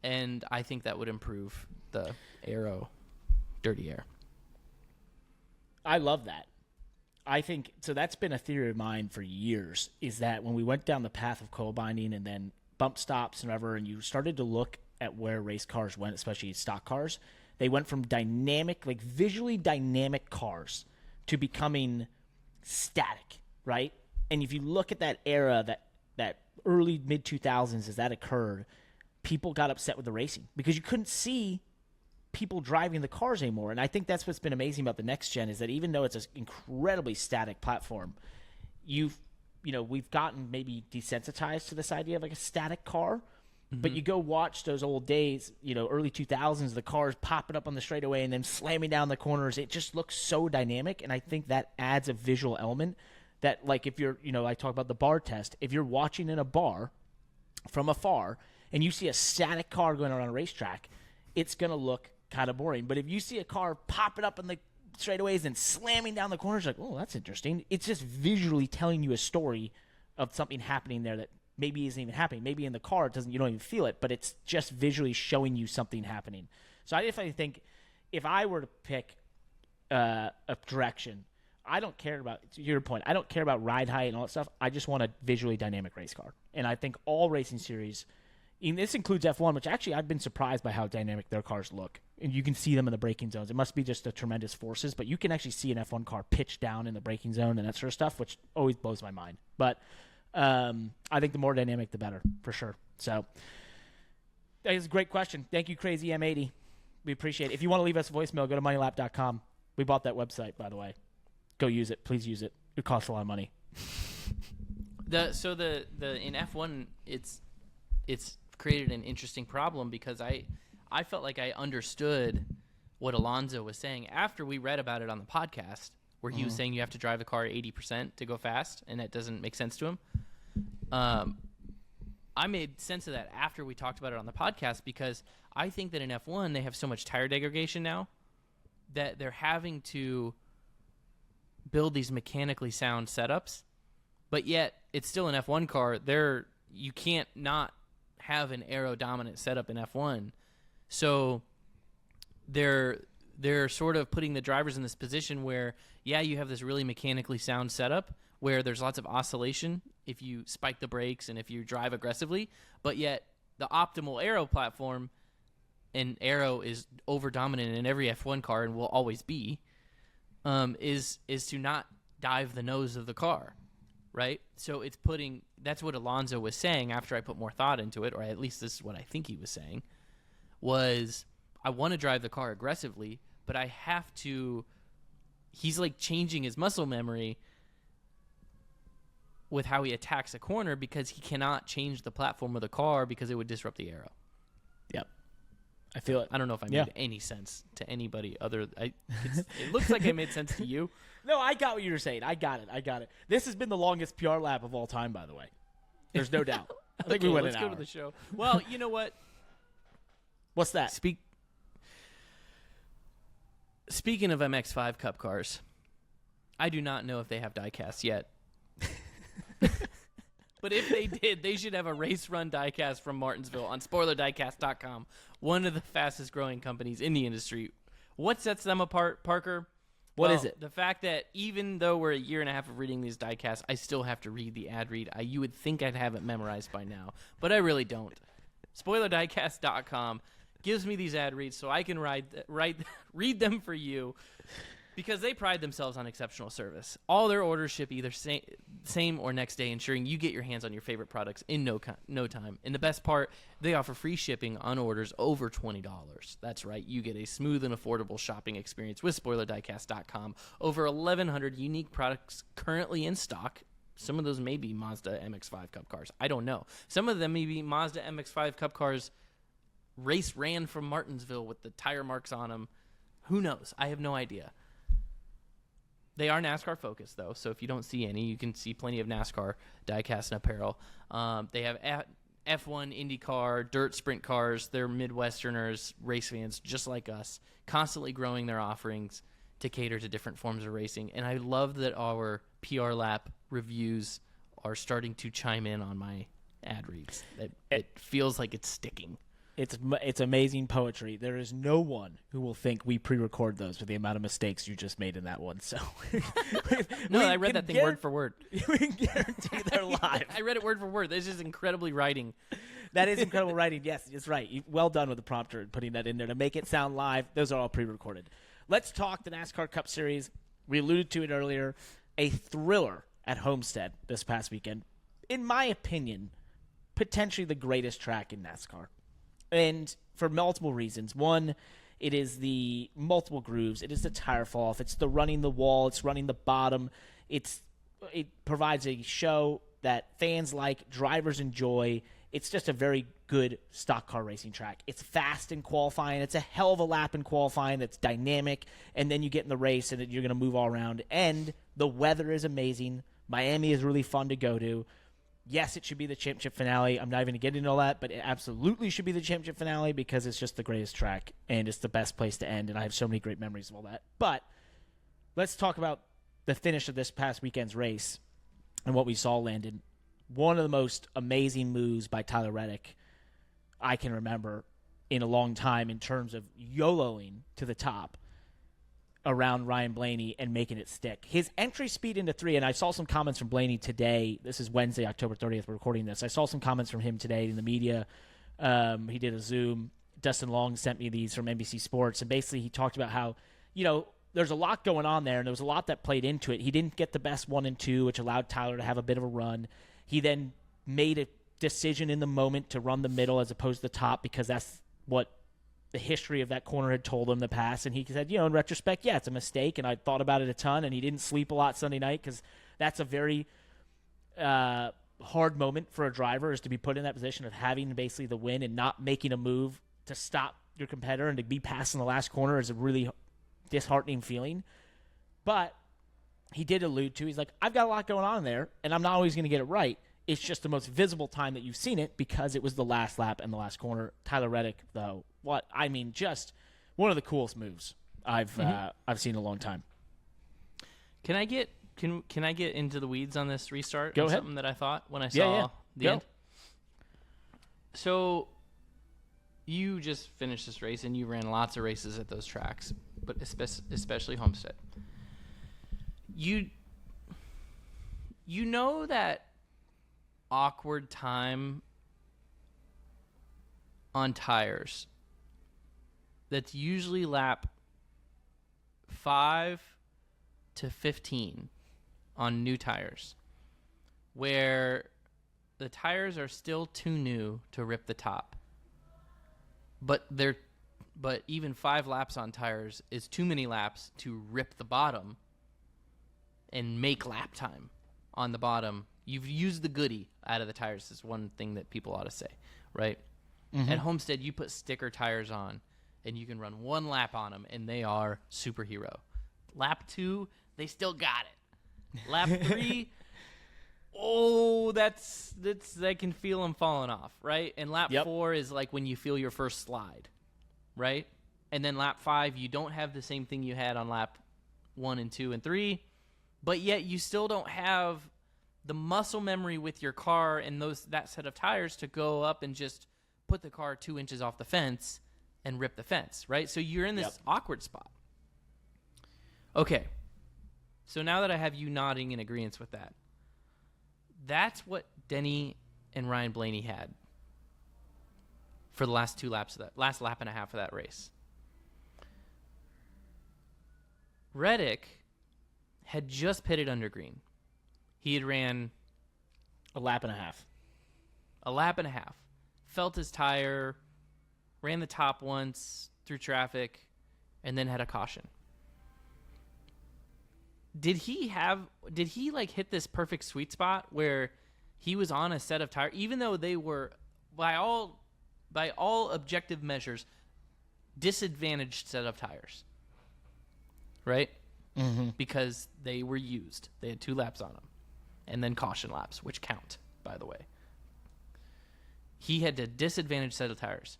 And I think that would improve the dirty air. I love that. I think so. That's been a theory of mine for years. Is that when we went down the path of coil binding and then bump stops and whatever, and you started to look at where race cars went, especially stock cars, they went from dynamic, like visually dynamic cars, to becoming static, right? And if you look at that era, that early mid 2000s, as that occurred, people got upset with the racing because you couldn't see people driving the cars anymore. And I think that's what's been amazing about the next gen is that even though it's an incredibly static platform, we've gotten maybe desensitized to this idea of like a static car. Mm-hmm. But you go watch those old days, early 2000s, the cars popping up on the straightaway and then slamming down the corners. It just looks so dynamic. And I think that adds a visual element that, like, if you're, I talk about the bar test. If you're watching in a bar from afar and you see a static car going around a racetrack, it's going to look kind of boring. But if you see a car popping up in the straightaways and slamming down the corners, like, oh, that's interesting. It's just visually telling you a story of something happening there that maybe isn't even happening. Maybe in the car you don't even feel it, but it's just visually showing you something happening. So I definitely think if I were to pick a direction, I don't care about, to your point, I don't care about ride height and all that stuff. I just want a visually dynamic race car. And I think all racing series, and this includes F1, which actually I've been surprised by how dynamic their cars look. And you can see them in the braking zones. It must be just the tremendous forces, but you can actually see an F1 car pitch down in the braking zone and that sort of stuff, which always blows my mind. But I think the more dynamic, the better, for sure. So that is a great question. Thank you, Crazy M80. We appreciate it. If you want to leave us a voicemail, go to moneylap.com. We bought that website, by the way. Go use it. Please use it. It costs a lot of money. The in F1, it's created an interesting problem because I felt like I understood what Alonso was saying after we read about it on the podcast, where he was saying you have to drive the car 80% to go fast, and that doesn't make sense to him. I made sense of that after we talked about it on the podcast because I think that in F1 they have so much tire degradation now that they're having to build these mechanically sound setups, but yet it's still an F1 car. You can't not have an aero dominant setup in F1. So they're sort of putting the drivers in this position where, yeah, you have this really mechanically sound setup where there's lots of oscillation if you spike the brakes and if you drive aggressively, but yet the optimal aero platform, and aero is over dominant in every F1 car and will always be, is to not dive the nose of the car, right? So that's what Alonso was saying after I put more thought into it, or at least this is what I think he was saying, was I want to drive the car aggressively, but I have to, he's like changing his muscle memory with how he attacks a corner because he cannot change the platform of the car because it would disrupt the aero. Yep. I feel it. I don't know if I made any sense to anybody other. It looks like I made sense to you. No, I got what you were saying. I got it. This has been the longest PR lap of all time, by the way. There's no doubt. I think we went let's an go hour. to the show. Well, you know what? What's that? Speaking of MX-5 Cup cars, I do not know if they have diecast yet. But if they did, they should have a race run diecast from Martinsville on spoilerdiecast.com, one of the fastest growing companies in the industry. What sets them apart, Parker? What is it? The fact that even though we're a year and a half of reading these diecasts, I still have to read the ad read. You would think I'd have it memorized by now, but I really don't. Spoilerdiecast.com gives me these ad reads so I can read them for you because they pride themselves on exceptional service. All their orders ship either same or next day, ensuring you get your hands on your favorite products in no time. And the best part, they offer free shipping on orders over $20. That's right. You get a smooth and affordable shopping experience with SpoilerDiecast.com. Over 1,100 unique products currently in stock. Some of those may be Mazda MX-5 Cup cars. I don't know. Some of them may be Mazda MX-5 Cup cars race ran from Martinsville with the tire marks on them. Who knows? I have no idea. They are NASCAR focused, though, so if you don't see any, you can see plenty of NASCAR diecast and apparel. They have F1, IndyCar, dirt sprint cars. They're Midwesterners, race fans just like us, constantly growing their offerings to cater to different forms of racing. And I love that our PR Lap reviews are starting to chime in on my ad reads. It feels like it's sticking. It's amazing poetry. There is no one who will think we pre-record those with the amount of mistakes you just made in that one. So, I read that thing word for word. We can guarantee they're live. I read it word for word. This is incredibly writing. That is incredible writing. Yes, it's right. Well done with the prompter and putting that in there to make it sound live. Those are all pre-recorded. Let's talk the NASCAR Cup Series. We alluded to it earlier. A thriller at Homestead this past weekend. In my opinion, potentially the greatest track in NASCAR. And for multiple reasons. One, it is the multiple grooves. It is the tire fall off. It's the running the wall. It's running the bottom. It provides a show that fans like, drivers enjoy. It's just a very good stock car racing track. It's fast in qualifying. It's a hell of a lap in qualifying that's dynamic. And then you get in the race and you're going to move all around. And the weather is amazing. Miami is really fun to go to. Yes, it should be the championship finale. I'm not even going to get into all that, but it absolutely should be the championship finale because it's just the greatest track, and it's the best place to end, and I have so many great memories of all that. But let's talk about the finish of this past weekend's race and what we saw, Landon. One of the most amazing moves by Tyler Reddick I can remember in a long time in terms of YOLOing to the top around Ryan Blaney and making it stick. His entry speed into 3, and I saw some comments from Blaney today. This is Wednesday, October 30th, we're recording this. I saw some comments from him today in the media. He did a Zoom. Dustin Long sent me these from NBC Sports, and basically he talked about how, there's a lot going on there, and there was a lot that played into it. He didn't get the best 1 and 2, which allowed Tyler to have a bit of a run. He then made a decision in the moment to run the middle as opposed to the top because that's what the history of that corner had told him in the past. And he said, in retrospect, yeah, it's a mistake. And I thought about it a ton. And he didn't sleep a lot Sunday night because that's a very hard moment for a driver is to be put in that position of having basically the win and not making a move to stop your competitor and to be passed in the last corner is a really disheartening feeling. But he did allude to, he's like, I've got a lot going on there and I'm not always going to get it right. It's just the most visible time that you've seen it because it was the last lap and the last corner. Tyler Reddick, though, just one of the coolest moves I've seen in a long time. Can I get into the weeds on this restart? Go ahead. Something that I thought when I saw the end. So you just finished this race and you ran lots of races at those tracks, but especially Homestead. You know that awkward time on tires that's usually lap 5 to 15 on new tires, where the tires are still too new to rip the top, but even 5 laps on tires is too many laps to rip the bottom and make lap time on the bottom You've used the goodie out of the tires is one thing that people ought to say, right? At Homestead, you put sticker tires on, and you can run one lap on them, and they are superhero. Lap 2, they still got it. Lap 3, I can feel them falling off, right? And lap 4 is like when you feel your first slide, right? And then lap 5, you don't have the same thing you had on lap 1 and 2 and 3, but yet you still don't have the muscle memory with your car and that set of tires to go up and just put the car 2 inches off the fence and rip the fence, right? So you're in this awkward spot. Okay. So now that I have you nodding in agreement with that, that's what Denny and Ryan Blaney had for the last 2 laps of that, last lap and a half of that race. Reddick had just pitted under green. He had ran a lap and a half. Felt his tire, ran the top once through traffic, and then had a caution. Did he like hit this perfect sweet spot where he was on a set of tires, even though they were by all objective measures disadvantaged set of tires, right? Because they were used. They had 2 laps on them, and then caution laps, which count, by the way. He had a disadvantaged set of tires,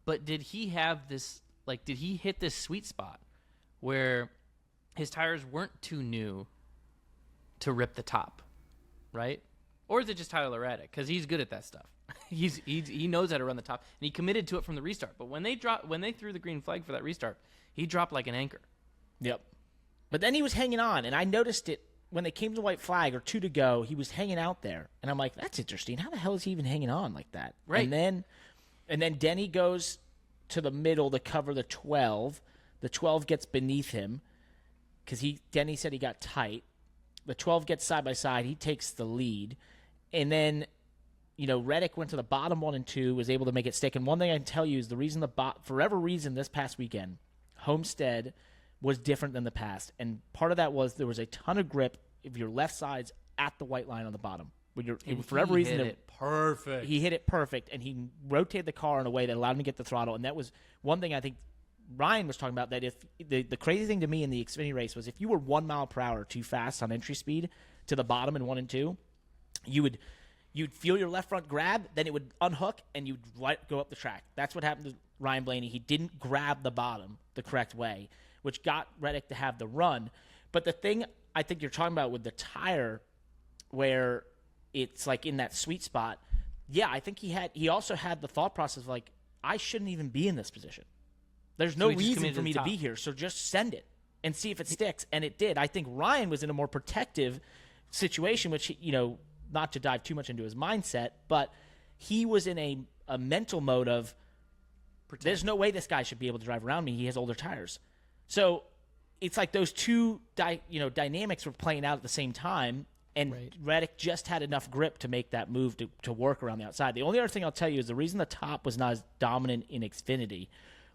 but did he have this? Like, did he hit this sweet spot where his tires weren't too new to rip the top, right? Or is it just Tyler Reddick? Because he's good at that stuff. He knows how to run the top, and he committed to it from the restart. But when they threw the green flag for that restart, he dropped like an anchor. Yep. But then he was hanging on, and I noticed it when they came to the white flag or 2 to go. He was hanging out there, and I'm like, that's interesting. How the hell is he even hanging on like that? Right. And then Denny goes to the middle to cover the 12. The 12 gets beneath him because Denny said he got tight. The 12 gets side by side. He takes the lead, and then Reddick went to the bottom 1 and 2, was able to make it stick. And one thing I can tell you is the reason for whatever reason this past weekend, Homestead was different than the past. And part of that was there was a ton of grip of your left sides at the white line on the bottom. For whatever reason, hit it perfect. He hit it perfect, and he rotated the car in a way that allowed him to get the throttle. And that was one thing I think Ryan was talking about, that if the crazy thing to me in the Xfinity race was if you were 1 mile per hour too fast on entry speed to the bottom in 1 and 2, you'd feel your left front grab, then it would unhook, and you'd go up the track. That's what happened to Ryan Blaney. He didn't grab the bottom the correct way, which got Reddick to have the run. But the thing I think you're talking about with the tire, where it's like in that sweet spot, I think he also had the thought process of like, I shouldn't even be in this position. There's no reason for me to be here, so just send it and see if it sticks. And it did. I think Ryan was in a more protective situation, which, not to dive too much into his mindset, but he was in a mental mode of, there's no way this guy should be able to drive around me. He has older tires. So it's like those two dynamics were playing out at the same time, and Reddick just had enough grip to make that move to work around the outside. The only other thing I'll tell you is the reason the top was not as dominant in Xfinity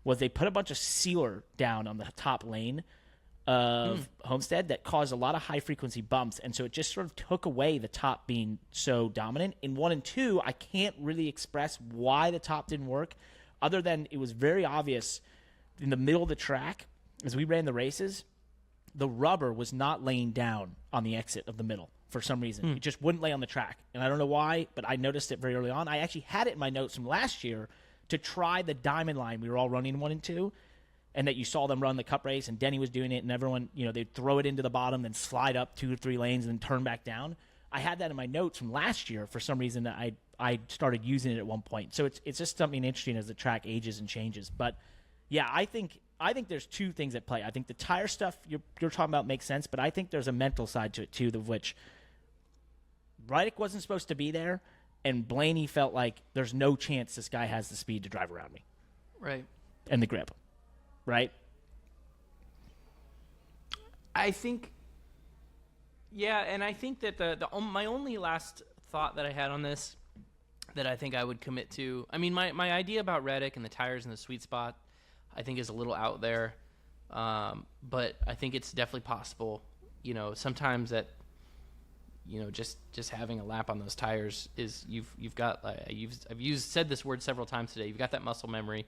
was they put a bunch of sealer down on the top lane of Homestead that caused a lot of high-frequency bumps, and so it just sort of took away the top being so dominant. In 1 and 2, I can't really express why the top didn't work, other than it was very obvious in the middle of the track, as we ran the races, the rubber was not laying down on the exit of the middle for some reason. It just wouldn't lay on the track, and I don't know why, but I noticed it very early on. I actually had it in my notes from last year to try the diamond line we were all running in 1 and 2, and that you saw them run the cup race, and Denny was doing it, and everyone, they'd throw it into the bottom, then slide up 2 or 3 lanes, and then turn back down. I had that in my notes from last year for some reason that I started using it at one point. So it's just something interesting as the track ages and changes. But yeah, I think there's 2 things at play. I think the tire stuff you're talking about makes sense, but I think there's a mental side to it too, of which Reddick wasn't supposed to be there, and Blaney felt like there's no chance this guy has the speed to drive around me. Right. And the grip. Right? I think, and I think that my only last thought that I had on this that I think I would commit to, I mean, my idea about Reddick and the tires in the sweet spot, I think is a little out there, but I think it's definitely possible. Sometimes that just having a lap on those tires is you've got said this word several times today. You've got that muscle memory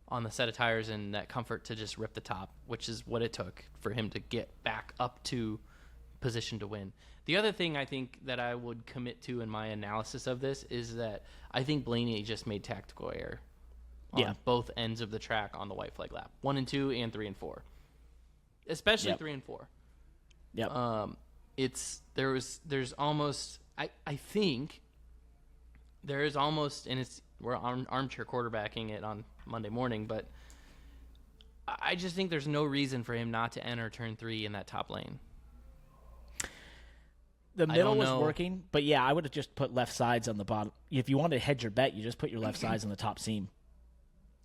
on the set of tires and that comfort to just rip the top, which is what it took for him to get back up to position to win. The other thing I think that I would commit to in my analysis of this is that I think Blaney just made tactical error on both ends of the track on the white flag lap, 1 and 2 and 3 and 4, especially 3 and 4. Yeah. There's almost I think there is almost, and we're armchair quarterbacking it on Monday morning, but I just think there's no reason for him not to enter turn 3 in that top lane. The middle was working, but yeah, I would have just put left sides on the bottom. If you wanted to hedge your bet, you just put your left sides on the top seam.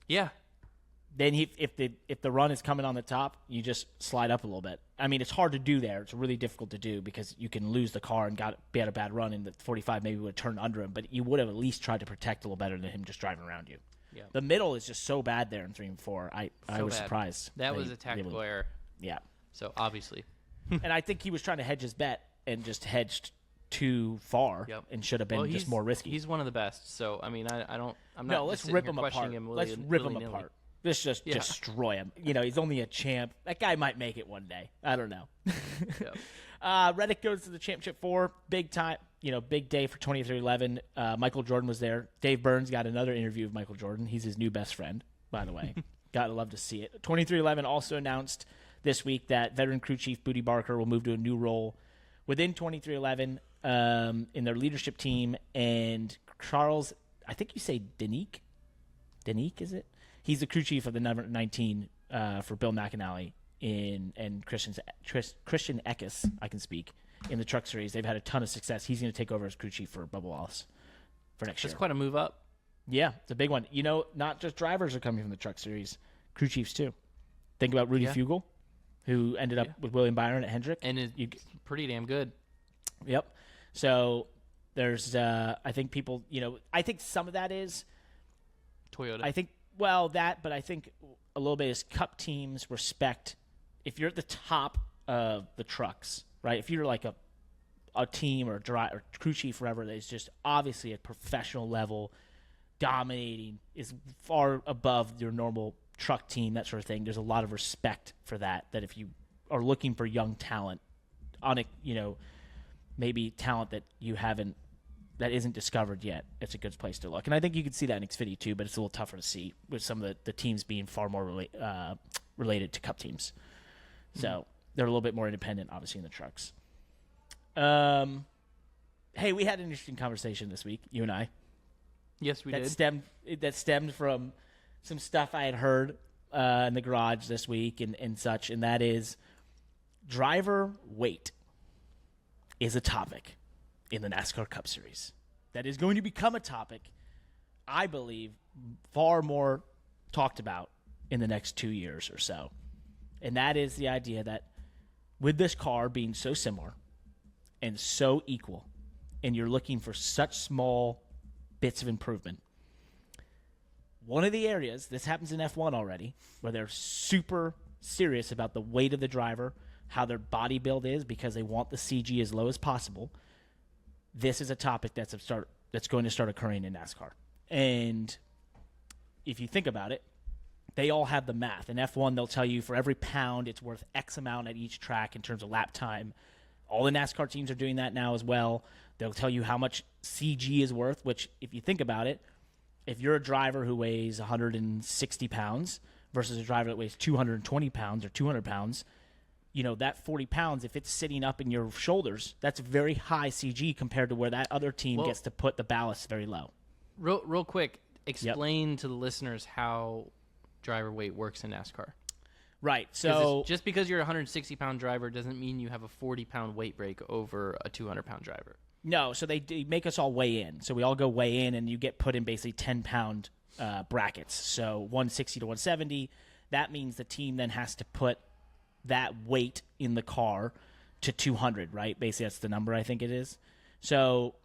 Yeah. Then if the run is coming on the top, you just slide up a little bit. I mean, it's hard to do there. It's really difficult to do because you can lose the car and be at a bad run, and the 45 maybe would have turned under him. But you would have at least tried to protect a little better than him just driving around you. Yeah. The middle is just so bad there in 3 and 4. I was surprised. That was a tactical error. Yeah. So obviously. And I think he was trying to hedge his bet and just hedged too far and should have been just more risky. He's one of the best. So I mean, I'm not. No, let's rip him apart. Let's rip him apart. Let's just destroy him. He's only a champ. That guy might make it one day. I don't know. Reddick goes to the championship 4. Big time. Big day for 2311. Michael Jordan was there. Dave Burns got another interview with Michael Jordan. He's his new best friend, by the way. Gotta love to see it. 2311 also announced this week that veteran crew chief Booty Barker will move to a new role within 2311 in their leadership team. And Charles, I think you say Danique? Danique, is it? He's the crew chief of the number 19 for Bill McAnally and Christian Eckes, I can speak, in the Truck Series. They've had a ton of success. He's going to take over as crew chief for Bubba Wallace for next year. That's quite a move up. Yeah, it's a big one. Not just drivers are coming from the Truck Series, crew chiefs too. Think about Rudy Fugle, who ended up with William Byron at Hendrick. And is pretty damn good. Yep. So there's, I think people, I think some of that is Toyota. I think, but I think a little bit is Cup teams respect. If you're at the top of the trucks, right? If you're like a team or crew chief, whatever, that is just obviously at professional level, dominating, is far above your normal truck team, that sort of thing. There's a lot of respect for that. That if you are looking for young talent, maybe talent that that isn't discovered yet, it's a good place to look. And I think you can see that in Xfinity too, but it's a little tougher to see with some of the teams being far more related to Cup teams. So they're a little bit more independent, obviously, in the trucks. Hey, we had an interesting conversation this week, you and I. Yes, we did. That stemmed from some stuff I had heard in the garage this week and such, and that is driver weight is a topic in the NASCAR Cup Series. That is going to become a topic, I believe, far more talked about in the next 2 years or so. And that is the idea that with this car being so similar and so equal, and you're looking for such small bits of improvement, one of the areas, this happens in F1 already, where they're super serious about the weight of the driver, how their body build is, because they want the CG as low as possible. This is a topic that's going to start occurring in NASCAR. And if you think about it, they all have the math. In F1, they'll tell you for every pound, it's worth X amount at each track in terms of lap time. All the NASCAR teams are doing that now as well. They'll tell you how much CG is worth, which, if you think about it, if you're a driver who weighs 160 pounds versus a driver that weighs 220 pounds or 200 pounds, that 40 pounds, if it's sitting up in your shoulders, that's very high CG compared to where that other team gets to put the ballast very low. Real quick, explain to the listeners how driver weight works in NASCAR. Right. So just because you're a 160-pound driver doesn't mean you have a 40-pound weight break over a 200-pound driver. No. So they make us all weigh in. So we all go weigh in, and you get put in basically 10-pound brackets. So 160 to 170. That means the team then has to put that weight in the car to 200, right? Basically, that's the number I think it is. So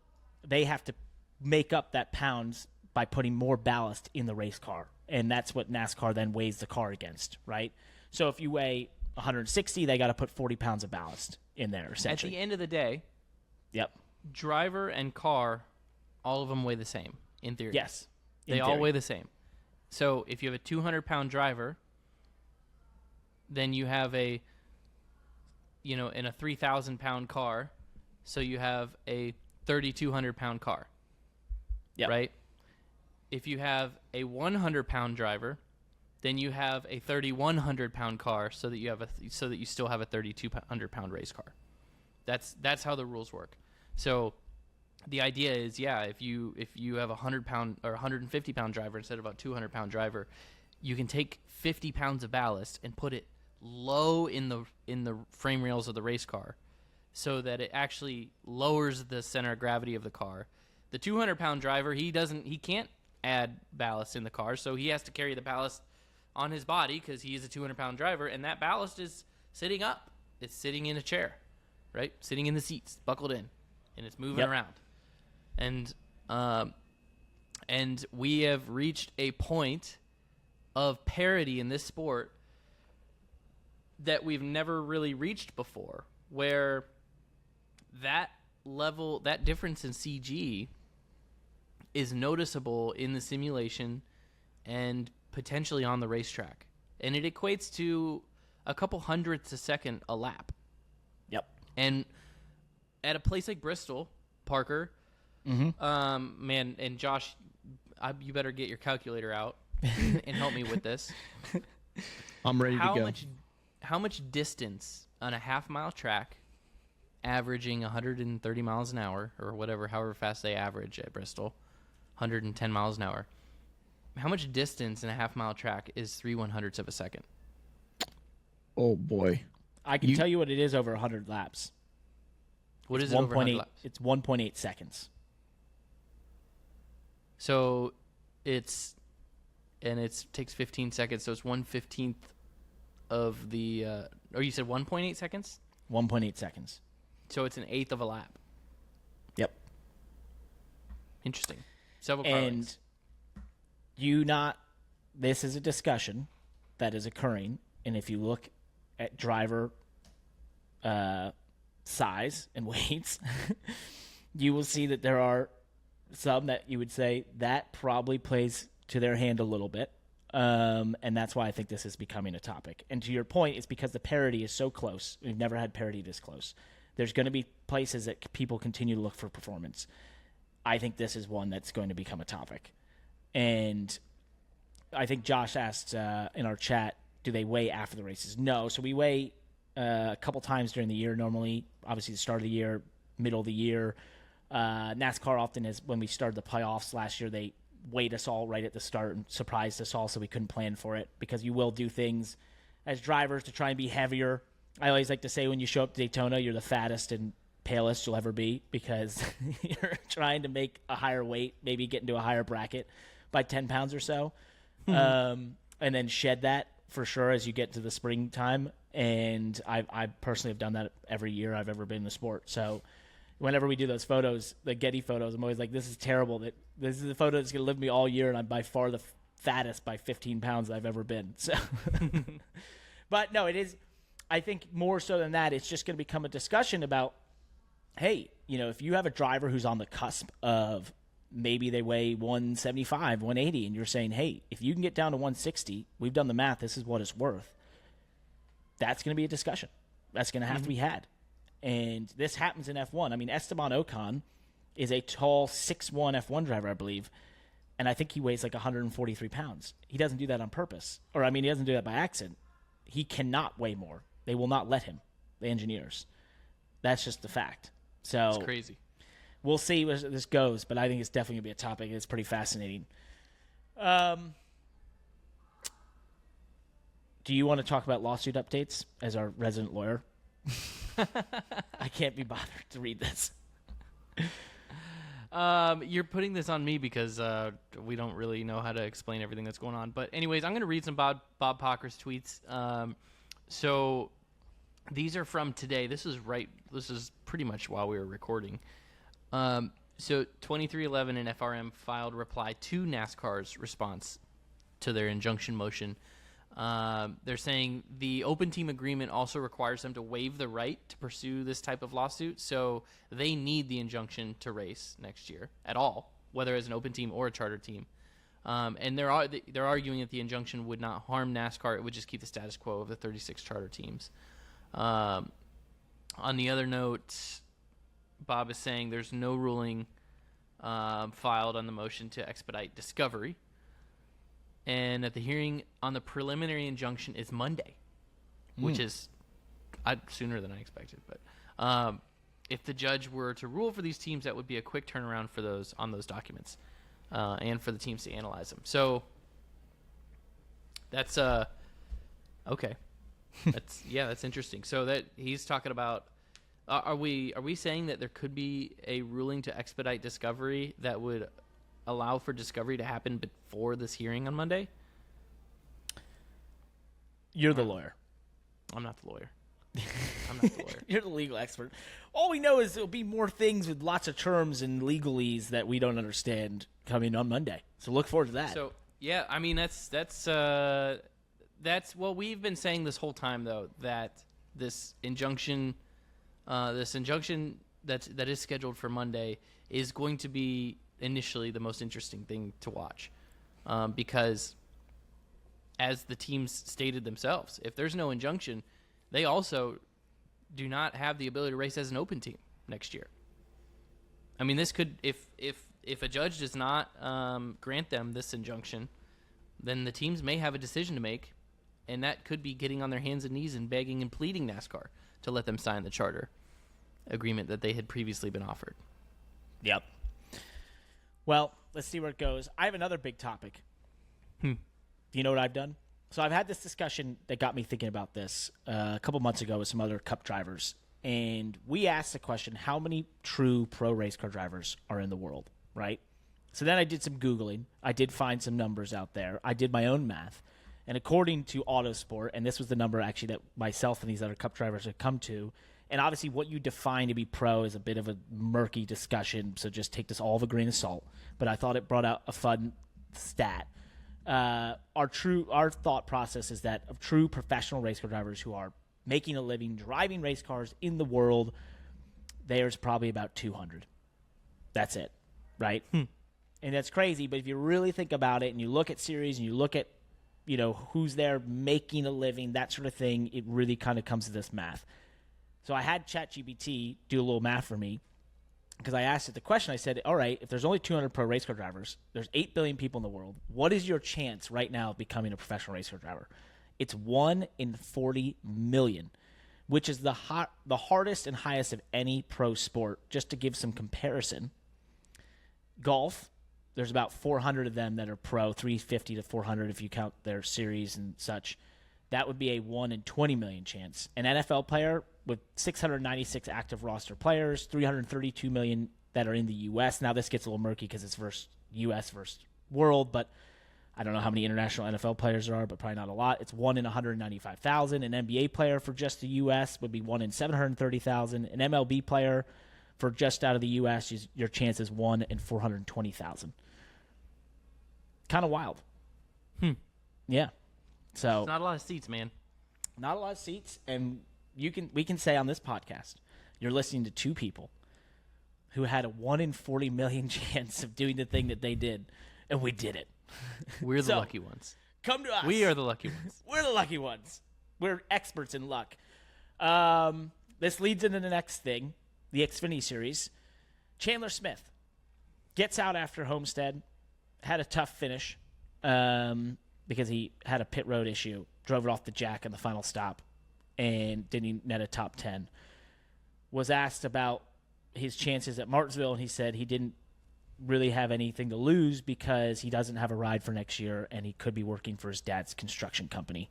they have to make up that pounds by putting more ballast in the race car. And that's what NASCAR then weighs the car against, right? So if you weigh 160, they got to put 40 pounds of ballast in there, essentially. At the end of the day, Yep. Driver and car, all of them weigh the same in theory. Yes. They all weigh the same. So if you have a 200-pound driver, then you have in a 3,000-pound car, so you have a 3,200-pound car. Yep. Right? If you have a 100-pound driver, then you have a 3,100-pound car, so that you still have a 3,200-pound race car. That's how the rules work. So the idea is, if you have a 100-pound or 150-pound driver instead of a 200-pound driver, you can take 50 pounds of ballast and put it low in the frame rails of the race car, so that it actually lowers the center of gravity of the car. The 200-pound driver, he can't add ballast in the car, so he has to carry the ballast on his body because he is a 200-pound driver, and that ballast is sitting up. It's sitting in a chair, right? Sitting in the seats, buckled in, and it's moving around. And we have reached a point of parity in this sport that we've never really reached before, where that difference in CG is noticeable in the simulation and potentially on the racetrack. And it equates to a couple hundredths a second a lap. Yep. And at a place like Bristol, Parker, man, and Josh, you better get your calculator out and help me with this. I'm ready to go. How much distance on a half-mile track, averaging 130 miles an hour, or however fast they average at Bristol, 110 miles an hour, how much distance in a half-mile track is 3/100ths of a second? Oh, boy. I can tell you what it is over 100 laps. What is it over 100 laps? It's 1.8 seconds. So it takes 15 seconds, so it's 1/15 of the or you said 1.8 seconds? 1.8 seconds. So it's an eighth of a lap. Yep. Interesting. Several car lengths. This is a discussion that is occurring, and if you look at driver size and weights, you will see that there are some that you would say that probably plays to their hand a little bit. And that's why I think this is becoming a topic. And to your point, it's because the parity is so close. We've never had parity this close. There's going to be places that people continue to look for performance. I think this is one that's going to become a topic. And I think Josh asked in our chat, do they weigh after the races? No. So we weigh a couple times during the year normally. Obviously, the start of the year, middle of the year. NASCAR often is when we started the playoffs last year, they weighed us all right at the start and surprised us all, so we couldn't plan for it, because you will do things as drivers to try and be heavier. I always like to say when you show up to Daytona, you're the fattest and palest you'll ever be, because you're trying to make a higher weight, maybe get into a higher bracket by 10 pounds or so, and then shed that for sure as you get to the springtime. And I personally have done that every year I've ever been in the sport. So whenever we do those photos, the Getty photos, I'm always like, this is terrible. That this is the photo that's going to live me all year, and I'm by far the fattest by 15 pounds I've ever been. So, but no, it is. I think more so than that, it's just going to become a discussion about, hey, if you have a driver who's on the cusp of maybe they weigh 175, 180, and you're saying, hey, if you can get down to 160, we've done the math, this is what it's worth. That's going to be a discussion. That's going to have to be had. And this happens in F1. I mean, Esteban Ocon is a tall 6'1" F1 driver, I believe, and I think he weighs like 143 pounds. He doesn't do that on purpose. Or, I mean, he doesn't do that by accident. He cannot weigh more. They will not let him, the engineers. That's just the fact. So it's crazy. We'll see where this goes, but I think it's definitely going to be a topic. It's pretty fascinating. Do you want to talk about lawsuit updates as our resident lawyer? I can't be bothered to read this. You're putting this on me because we don't really know how to explain everything that's going on. But anyways, I'm going to read some Bob Pocker's tweets. So these are from today. This is pretty much while we were recording. So 2311 and FRM filed reply to NASCAR's response to their injunction motion. They're saying the open team agreement also requires them to waive the right to pursue this type of lawsuit, so they need the injunction to race next year at all, whether as an open team or a charter team. And they're arguing that the injunction would not harm NASCAR; it would just keep the status quo of the 36 charter teams. On the other note, Bob is saying there's no ruling filed on the motion to expedite discovery, and that the hearing on the preliminary injunction is Monday, which is sooner than I expected. But if the judge were to rule for these teams, that would be a quick turnaround for those documents, and for the teams to analyze them. So that's okay. That's interesting. So that he's talking about. Are we saying that there could be a ruling to expedite discovery that would allow for discovery to happen before this hearing on Monday? You're the lawyer. I'm not the lawyer. I'm not the lawyer. You're the legal expert. All we know is there'll be more things with lots of terms and legalese that we don't understand coming on Monday. So look forward to that. So yeah, I mean that's well, we've been saying this whole time though that this injunction that is scheduled for Monday is going to be initially the most interesting thing to watch, because as the teams stated themselves, if there's no injunction, they also do not have the ability to race as an open team next year. I mean, this could, if a judge does not grant them this injunction, then the teams may have a decision to make, and that could be getting on their hands and knees and begging and pleading NASCAR to let them sign the charter agreement that they had previously been offered. Yep. Well, let's see where it goes. I have another big topic. Do you know what I've done? So I've had this discussion that got me thinking about this a couple months ago with some other Cup drivers, and we asked the question, how many true pro race car drivers are in the world, right? So then I did some Googling. I did find some numbers out there. I did my own math. And according to Autosport, and this was the number actually that myself and these other Cup drivers had come to, and obviously what you define to be pro is a bit of a murky discussion, so just take this all with a grain of salt. But I thought it brought out a fun stat. Our thought process is that of true professional race car drivers who are making a living driving race cars in the world, there's probably about 200. That's it, right? And that's crazy, but if you really think about it and you look at series and you look at who's there making a living, that sort of thing, it really kind of comes to this math. So I had ChatGPT do a little math for me because I asked it the question. I said, all right, if there's only 200 pro race car drivers, there's 8 billion people in the world. What is your chance right now of becoming a professional race car driver? It's 1 in 40 million, which is the hardest and highest of any pro sport. Just to give some comparison, golf, there's about 400 of them that are pro, 350 to 400 if you count their series and such. That would be a 1 in 20 million chance. An NFL player with 696 active roster players, 332 million that are in the U.S. Now, this gets a little murky because it's versus U.S. versus world, but I don't know how many international NFL players there are, but probably not a lot. It's 1 in 195,000. An NBA player for just the U.S. would be 1 in 730,000. An MLB player for just out of the U.S., your chance is 1 in 420,000. Kind of wild. Yeah. So It's not a lot of seats, man. Not a lot of seats, and we can say on this podcast, you're listening to two people who had a 1 in 40 million chance of doing the thing that they did, and we did it. We're the lucky ones. Come to us. We are the lucky ones. We're the lucky ones. We're experts in luck. This leads into the next thing, the Xfinity Series. Chandler Smith gets out after Homestead, had a tough finish because he had a pit road issue, drove it off the jack in the final stop, and didn't net a top 10. Was asked about his chances at Martinsville, and he said he didn't really have anything to lose because he doesn't have a ride for next year, and he could be working for his dad's construction company.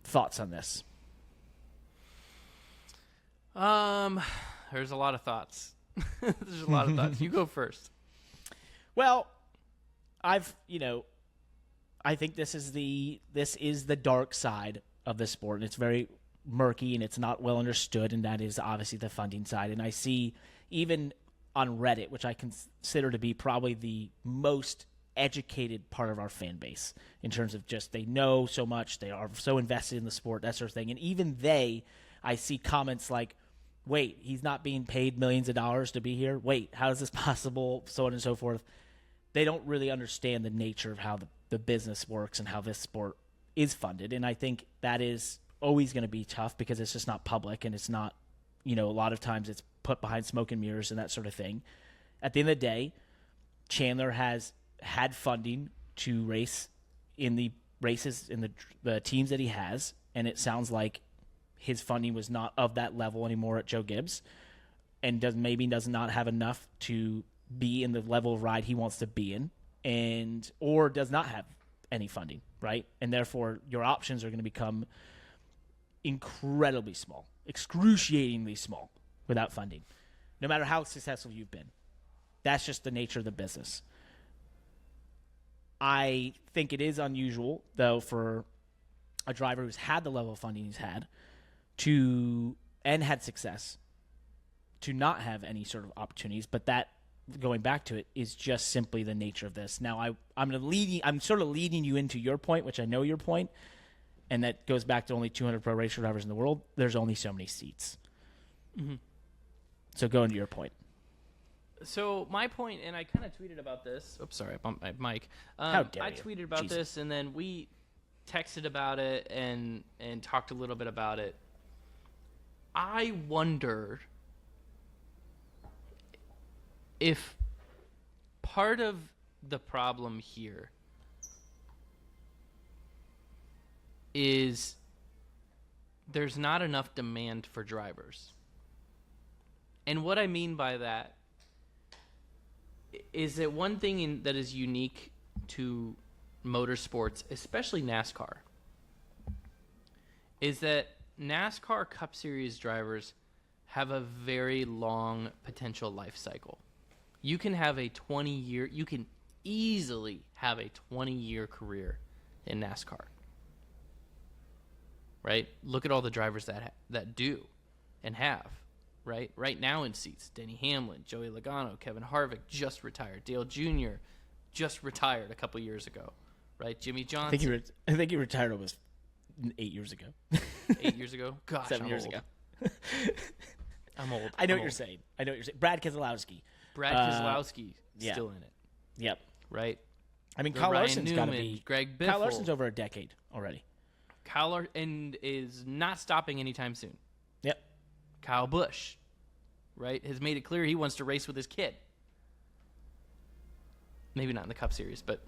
Thoughts on this? There's a lot of thoughts. There's a lot of thoughts. You go first. Well, I think this is the dark side of the sport, and it's very murky and it's not well understood, and that is obviously the funding side. And I see even on Reddit, which I consider to be probably the most educated part of our fan base in terms of just they know so much, they are so invested in the sport, that sort of thing. And even I see comments like, wait, he's not being paid millions of dollars to be here? Wait, how is this possible? So on and so forth. They don't really understand the nature of how the business works and how this sport is funded. And I think that is always going to be tough because it's just not public and it's not, a lot of times it's put behind smoke and mirrors and that sort of thing. At the end of the day, Chandler has had funding to race in the races in the teams that he has, and it sounds like his funding was not of that level anymore at Joe Gibbs, and does not have enough to be in the level of ride he wants to be in, or does not have any funding, right? And therefore, your options are going to become incredibly small, excruciatingly small without funding, no matter how successful you've been. That's just the nature of the business. I think it is unusual, though, for a driver who's had the level of funding he's had and had success to not have any sort of opportunities. But that, going back to it, is just simply the nature of this. Now, I'm sort of leading you into your point, which I know your point, and that goes back to only 200 pro racer drivers in the world. There's only so many seats. Mm-hmm. So go into your point. So my point, and I kind of tweeted about this. Oops, sorry, I bumped my mic. How dare I you. tweeted about Jesus. this, and then we texted about it and talked a little bit about it. I wonder if part of the problem here is there's not enough demand for drivers. And what I mean by that is that one thing that is unique to motorsports, especially NASCAR, is that NASCAR Cup Series drivers have a very long potential life cycle. You can easily have a 20-year career in NASCAR. Right? Look at all the drivers that do and have. Right now in seats, Denny Hamlin, Joey Logano, Kevin Harvick just retired. Dale Jr. just retired a couple years ago, right? Jimmy Johnson. I think he retired almost 8 years ago. 8 years ago? Gosh, 7 I'm years old. ago. I'm old. I know I'm what you're old. saying. Brad Keselowski. Brad Keselowski yeah. still in it, Yep. right? I mean, The Kyle Ryan Larson's got to Newman, be. Greg Biffle. Kyle Larson's over a decade already. And is not stopping anytime soon. Yep. Kyle Busch, right, has made it clear he wants to race with his kid. Maybe not in the Cup Series, but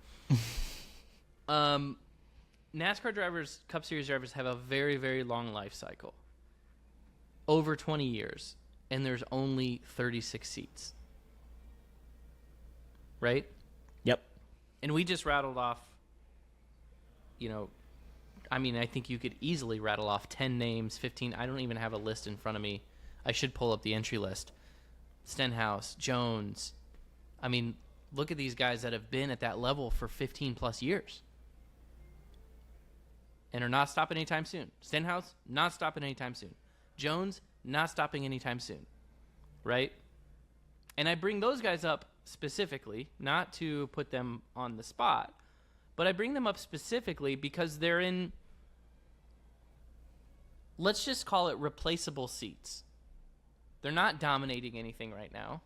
NASCAR drivers, Cup Series drivers, have a very, very long life cycle. Over 20 years, and there's only 36 seats. Right? Yep. And we just rattled off, I think you could easily rattle off 10 names, 15. I don't even have a list in front of me. I should pull up the entry list. Stenhouse, Jones. I mean, look at these guys that have been at that level for 15 plus years and are not stopping anytime soon. Stenhouse, not stopping anytime soon. Jones, not stopping anytime soon. Right? And I bring those guys up specifically, not to put them on the spot, but I bring them up specifically because they're in, let's just call it replaceable seats. They're not dominating anything right now,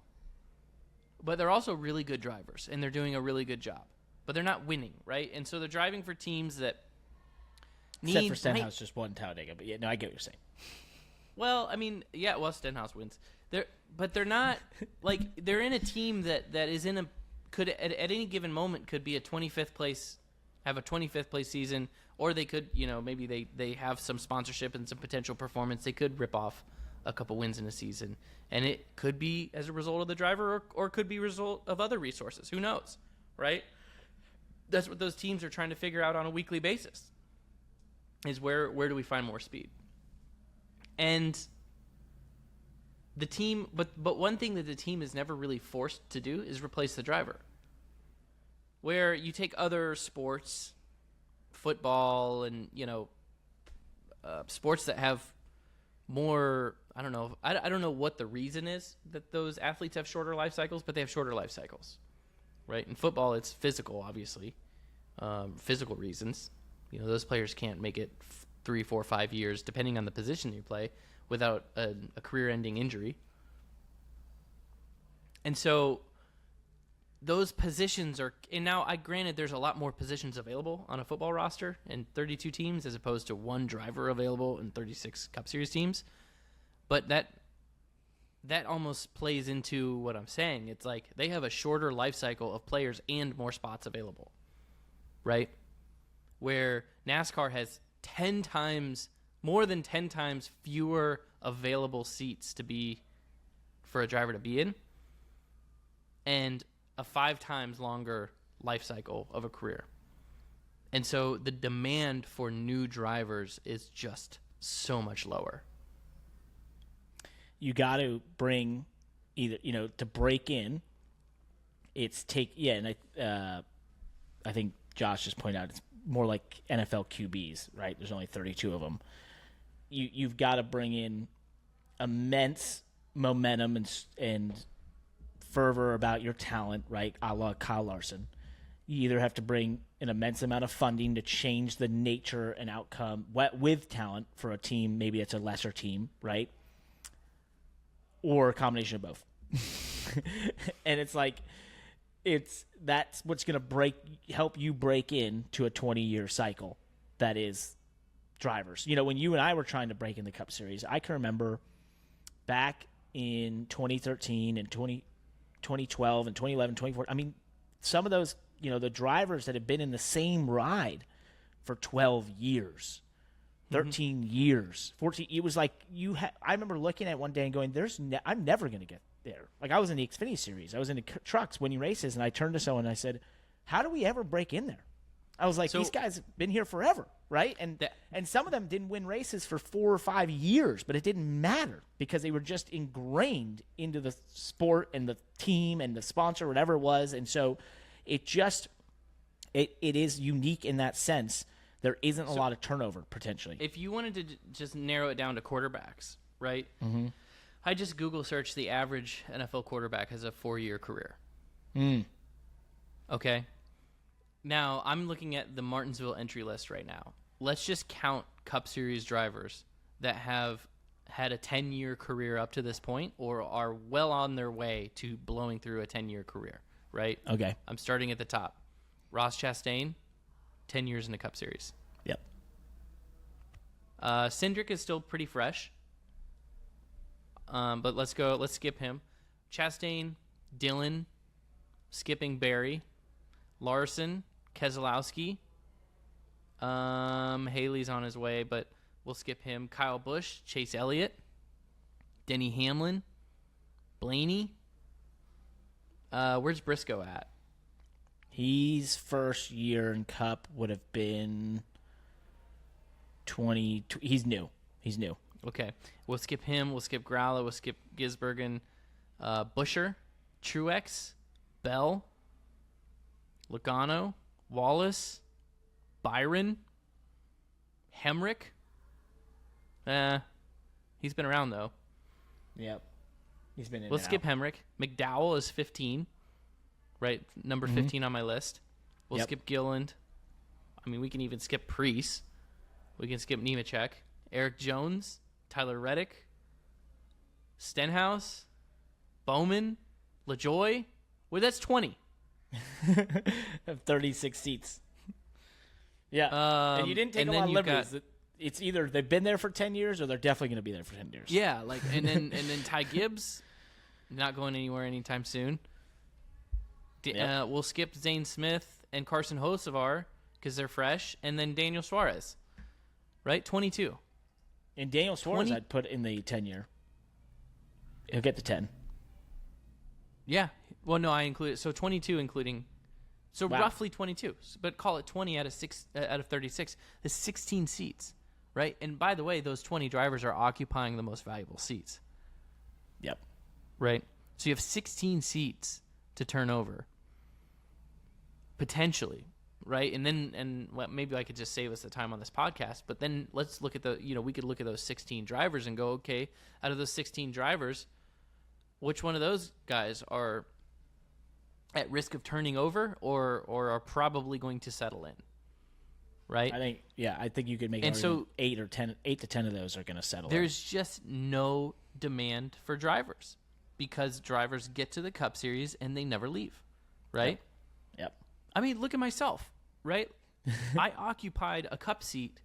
but they're also really good drivers, and they're doing a really good job. But they're not winning, right? And so they're driving for teams that need... Except for Stenhouse just won Talladega, but yeah, no, I get what you're saying. Well, Stenhouse wins. They're not they're in a team that is in a could at any given moment could be a 25th place, have a 25th place season, or they could maybe they have some sponsorship and some potential performance. They could rip off a couple wins in a season, and it could be as a result of the driver or could be a result of other resources. Who knows, right? That's what those teams are trying to figure out on a weekly basis. Is where do we find more speed? And the team, but one thing that the team is never really forced to do is replace the driver. Where you take other sports, football, and sports that have more. I don't know. I don't know what the reason is that those athletes have shorter life cycles, but they have shorter life cycles, right? In football, it's physical, obviously, physical reasons. Those players can't make it 3, 4, 5 years, depending on the position you play, without a career-ending injury. And so those positions are, and now granted there's a lot more positions available on a football roster in 32 teams as opposed to one driver available in 36 Cup Series teams. But that almost plays into what I'm saying. It's like they have a shorter life cycle of players and more spots available, right? Where NASCAR has more than 10 times fewer available seats for a driver to be in, and a 5 times longer life cycle of a career. And so the demand for new drivers is just so much lower. You got to bring either, to break in, and I think Josh just pointed out it's more like NFL QBs, right? There's only 32 of them. You've got to bring in immense momentum and fervor about your talent, right? A la Kyle Larson. You either have to bring an immense amount of funding to change the nature and outcome with talent for a team, maybe it's a lesser team, right? Or a combination of both. And it's like, that's what's going to help you break into a 20-year cycle that is drivers. When you and I were trying to break in the Cup Series, I can remember back in 2013 and 2012 and 2011, 2014. I mean, some of those, the drivers that had been in the same ride for 12 years, 13 years, 14. It was like I remember looking at it one day and going, I'm never going to get there. Like I was in the Xfinity Series. I was in the trucks winning races, and I turned to someone and I said, how do we ever break in there? I was like, these guys have been here forever, right? And some of them didn't win races for 4 or 5 years, but it didn't matter because they were just ingrained into the sport and the team and the sponsor, whatever it was. And so it is unique in that sense. There isn't a lot of turnover, potentially. If you wanted to just narrow it down to quarterbacks, right? Mm-hmm. I just Google searched the average NFL quarterback has a 4-year career. Okay? Now, I'm looking at the Martinsville entry list right now. Let's just count Cup Series drivers that have had a 10-year career up to this point or are well on their way to blowing through a 10-year career, right? Okay. I'm starting at the top. Ross Chastain, 10 years in the Cup Series. Yep. Cindric is still pretty fresh. But let's skip him. Chastain, Dillon, skipping Barry, Larson, Keselowski. Haley's on his way, but we'll skip him. Kyle Busch, Chase Elliott, Denny Hamlin, Blaney. Where's Briscoe at? He's first year in Cup would have been 20. He's new. Okay. We'll skip him. We'll skip Growler. We'll skip Gisbergen, Busher, Truex, Bell, Logano, Wallace, Byron, Hemrick. He's been around, though. Yep. He's been in. Let's skip Hemrick. McDowell is 15. Right? Number 15 on my list. We'll skip Gilliland. I mean, we can even skip Preece. We can skip Nemechek. Eric Jones, Tyler Reddick, Stenhouse, Bowman, LaJoy. Well, that's 20. Of 36 seats. Yeah. And you didn't take a lot of liberties. It's either they've been there for 10 years or they're definitely going to be there for 10 years. Yeah, and then Ty Gibbs, not going anywhere anytime soon. We'll skip Zane Smith and Carson Hocevar because they're fresh, and then Daniel Suarez, right? 22. And Daniel Suarez, I'd put in the 10-year. He'll get the 10. Yeah. Well, no, I include it. So 22 including. So roughly 22, but call it 20 out of 36. There's 16 seats, right? And by the way, those 20 drivers are occupying the most valuable seats. Yep. Right? So you have 16 seats to turn over. Potentially, right? And maybe I could just save us the time on this podcast, but then let's look at we could look at those 16 drivers and go, okay, out of those 16 drivers, which one of those guys are at risk of turning over or are probably going to settle in. Right? I think you could make and so 8 to 10 of those are going to settle. There's just no demand for drivers because drivers get to the Cup Series and they never leave, right? Yep. I mean, look at myself, right? I occupied a Cup seat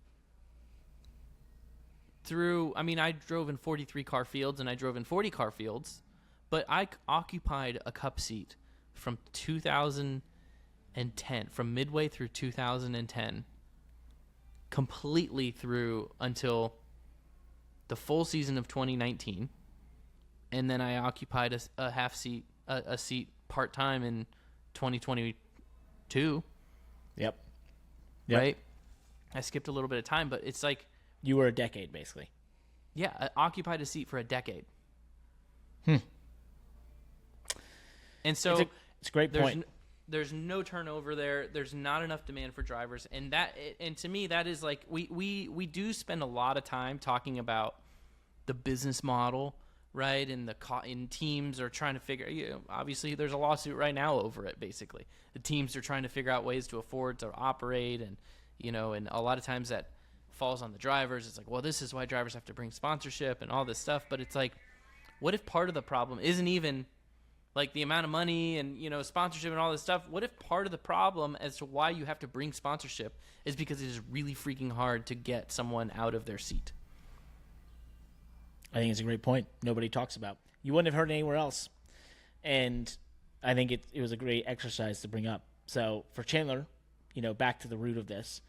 I drove in 43 car fields and I drove in 40 car fields, but I occupied a Cup seat from 2010, from midway through 2010. Completely through until the full season of 2019, and then I occupied a half seat, a seat part time in 2022. Yep. Right. I skipped a little bit of time, but it's like you were a decade basically. Yeah, I occupied a seat for a decade. And so it's a great point. There's no turnover there. There's not enough demand for drivers, and to me that is like we do spend a lot of time talking about the business model, right? And in teams are trying to figure. Obviously, there's a lawsuit right now over it. Basically, the teams are trying to figure out ways to afford to operate, and and a lot of times that falls on the drivers. It's like, well, this is why drivers have to bring sponsorship and all this stuff. But it's like, what if part of the problem isn't even like the amount of money and, sponsorship and all this stuff? What if part of the problem as to why you have to bring sponsorship is because it is really freaking hard to get someone out of their seat? I think it's a great point. Nobody talks about. You wouldn't have heard it anywhere else. And I think it was a great exercise to bring up. So for Chandler, back to the root of this,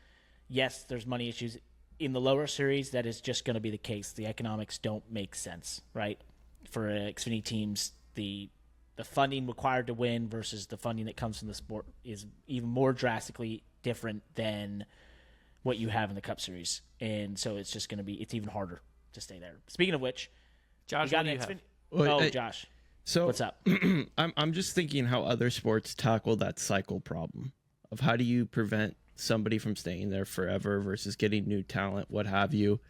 yes, there's money issues. In the lower series, that is just going to be the case. The economics don't make sense, right? For Xfinity teams, the funding required to win versus the funding that comes from the sport is even more drastically different than what you have in the Cup Series. And so it's just going to be, it's even harder to stay there. Speaking of which, Josh, what do you have? Josh. So what's up? I'm just thinking how other sports tackle that cycle problem of how do you prevent somebody from staying there forever versus getting new talent, what have you.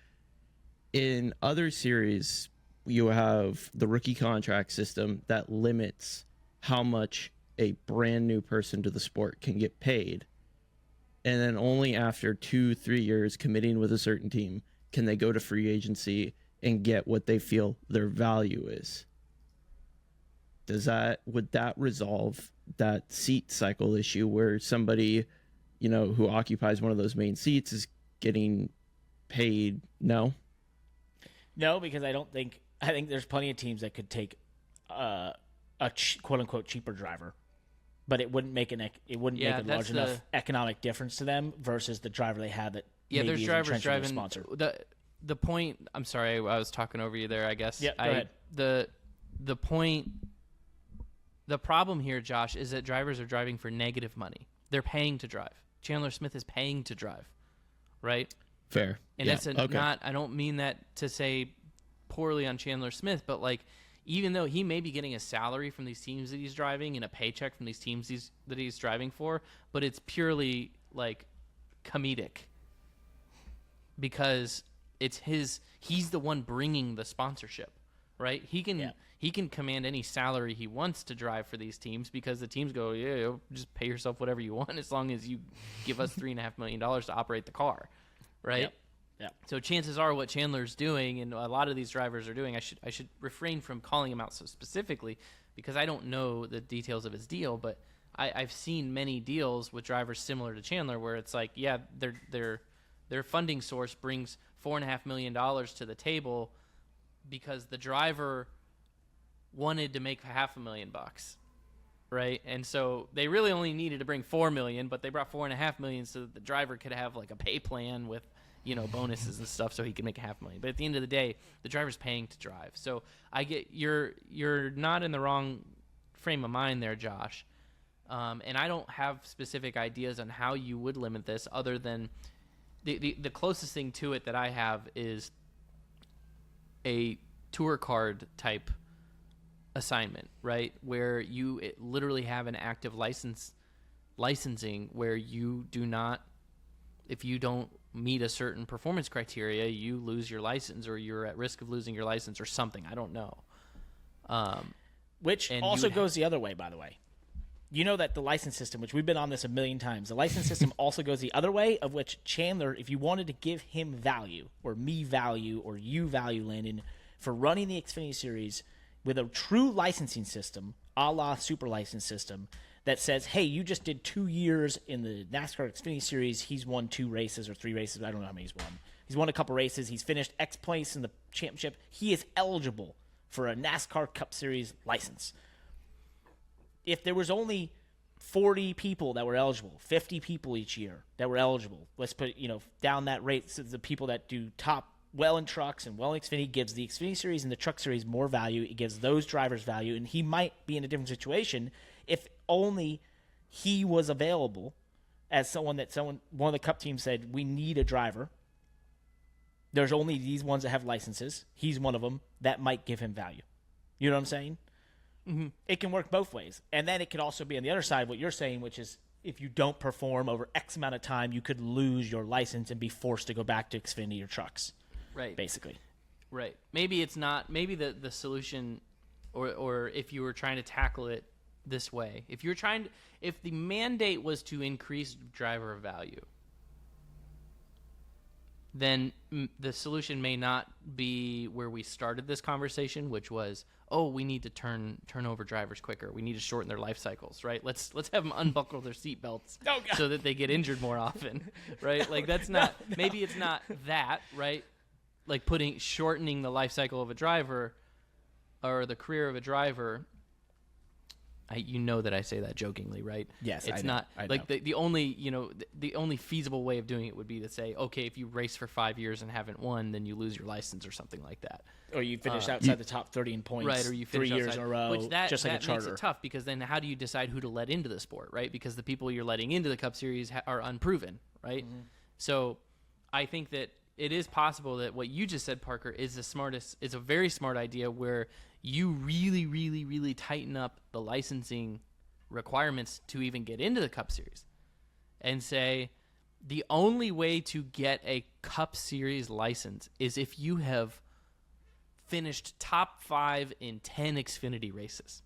In other series, you have the rookie contract system that limits how much a brand new person to the sport can get paid. And then only after 2-3 years committing with a certain team can they go to free agency and get what they feel their value is. Would that resolve that seat cycle issue where somebody, who occupies one of those main seats is getting paid? No, because I think there's plenty of teams that could take a quote unquote cheaper driver, but it wouldn't make a large enough economic difference to them versus the driver they have that. Yeah, maybe there's is drivers entrenched with driving. a sponsor. The point. I'm sorry, I was talking over you there. I guess. Yeah, go ahead. The point. The problem here, Josh, is that drivers are driving for negative money. They're paying to drive. Chandler Smith is paying to drive, right? Fair. And that's not. I don't mean that to say poorly on Chandler Smith, but like, even though he may be getting a salary from these teams that he's driving and a paycheck from these teams that he's driving for, but it's purely like comedic because he's the one bringing the sponsorship, right? He can command any salary he wants to drive for these teams because the teams go, yeah, just pay yourself whatever you want as long as you give us $3.5 million to operate the car, right? Yep. Yeah. So chances are what Chandler's doing and a lot of these drivers are doing, I should refrain from calling him out so specifically because I don't know the details of his deal, but I've seen many deals with drivers similar to Chandler where it's like, yeah, their funding source brings $4.5 million to the table because the driver wanted to make $500,000, right? And so they really only needed to bring $4 million, but they brought $4.5 million so that the driver could have like a pay plan with bonuses and stuff so he could make $500,000. But at the end of the day, the driver's paying to drive. So I get you're not in the wrong frame of mind there, Josh. And I don't have specific ideas on how you would limit this other than the closest thing to it that I have is a tour card type assignment, right? Where you literally have an active licensing where you do not, if you don't meet a certain performance criteria, you lose your license or you're at risk of losing your license or something. I don't know. Which also goes the other way, by the way. you know that the license system, which we've been on this a million times, the license system also goes the other way, of which Chandler, if you wanted to give him value, or me value, or you value, Landon, for running the Xfinity Series with a true licensing system, a la super license system, that says, hey, you just did 2 years in the NASCAR Xfinity Series. He's won 2 races or 3 races. I don't know how many he's won. He's won a couple races. He's finished X place in the championship. He is eligible for a NASCAR Cup Series license. If there was only 40 people that were eligible, 50 people each year that were eligible, let's put, down that rate, so the people that do top well in trucks and well in Xfinity gives the Xfinity Series and the Truck Series more value. It gives those drivers value, and he might be in a different situation if only he was available as one of the Cup teams said, we need a driver. There's only these ones that have licenses. He's one of them. That might give him value. You know what I'm saying? Mm-hmm. It can work both ways. And then it could also be on the other side, what you're saying, which is if you don't perform over X amount of time, you could lose your license and be forced to go back to Xfinity or trucks. Right. Basically. Right. Maybe it's not, maybe the solution, or if you were trying to tackle it this way, if the mandate was to increase driver value, then the solution may not be where we started this conversation, which was, oh, we need to turn over drivers quicker. We need to shorten their life cycles, right? Let's have them unbuckle their seatbelts so that they get injured more often, right? Like that's not maybe it's not that, right? Like shortening the life cycle of a driver or the career of a driver. You know that I say that jokingly, right? Yes, it's I know, not I like know. the only feasible way of doing it would be to say, okay, if you race for 5 years and haven't won, then you lose your license or something like that. Or you finish outside the top 30 in points, right? Or you 3 finish years outside, in a row, which just like a charter. Makes it tough because then how do you decide who to let into the sport, right? Because the people you're letting into the Cup Series are unproven, right? Mm-hmm. So I think that it is possible that what you just said, Parker, is a very smart idea where you really, really, really tighten up the licensing requirements to even get into the Cup Series and say the only way to get a Cup Series license is if you have finished top 5 in 10 Xfinity races.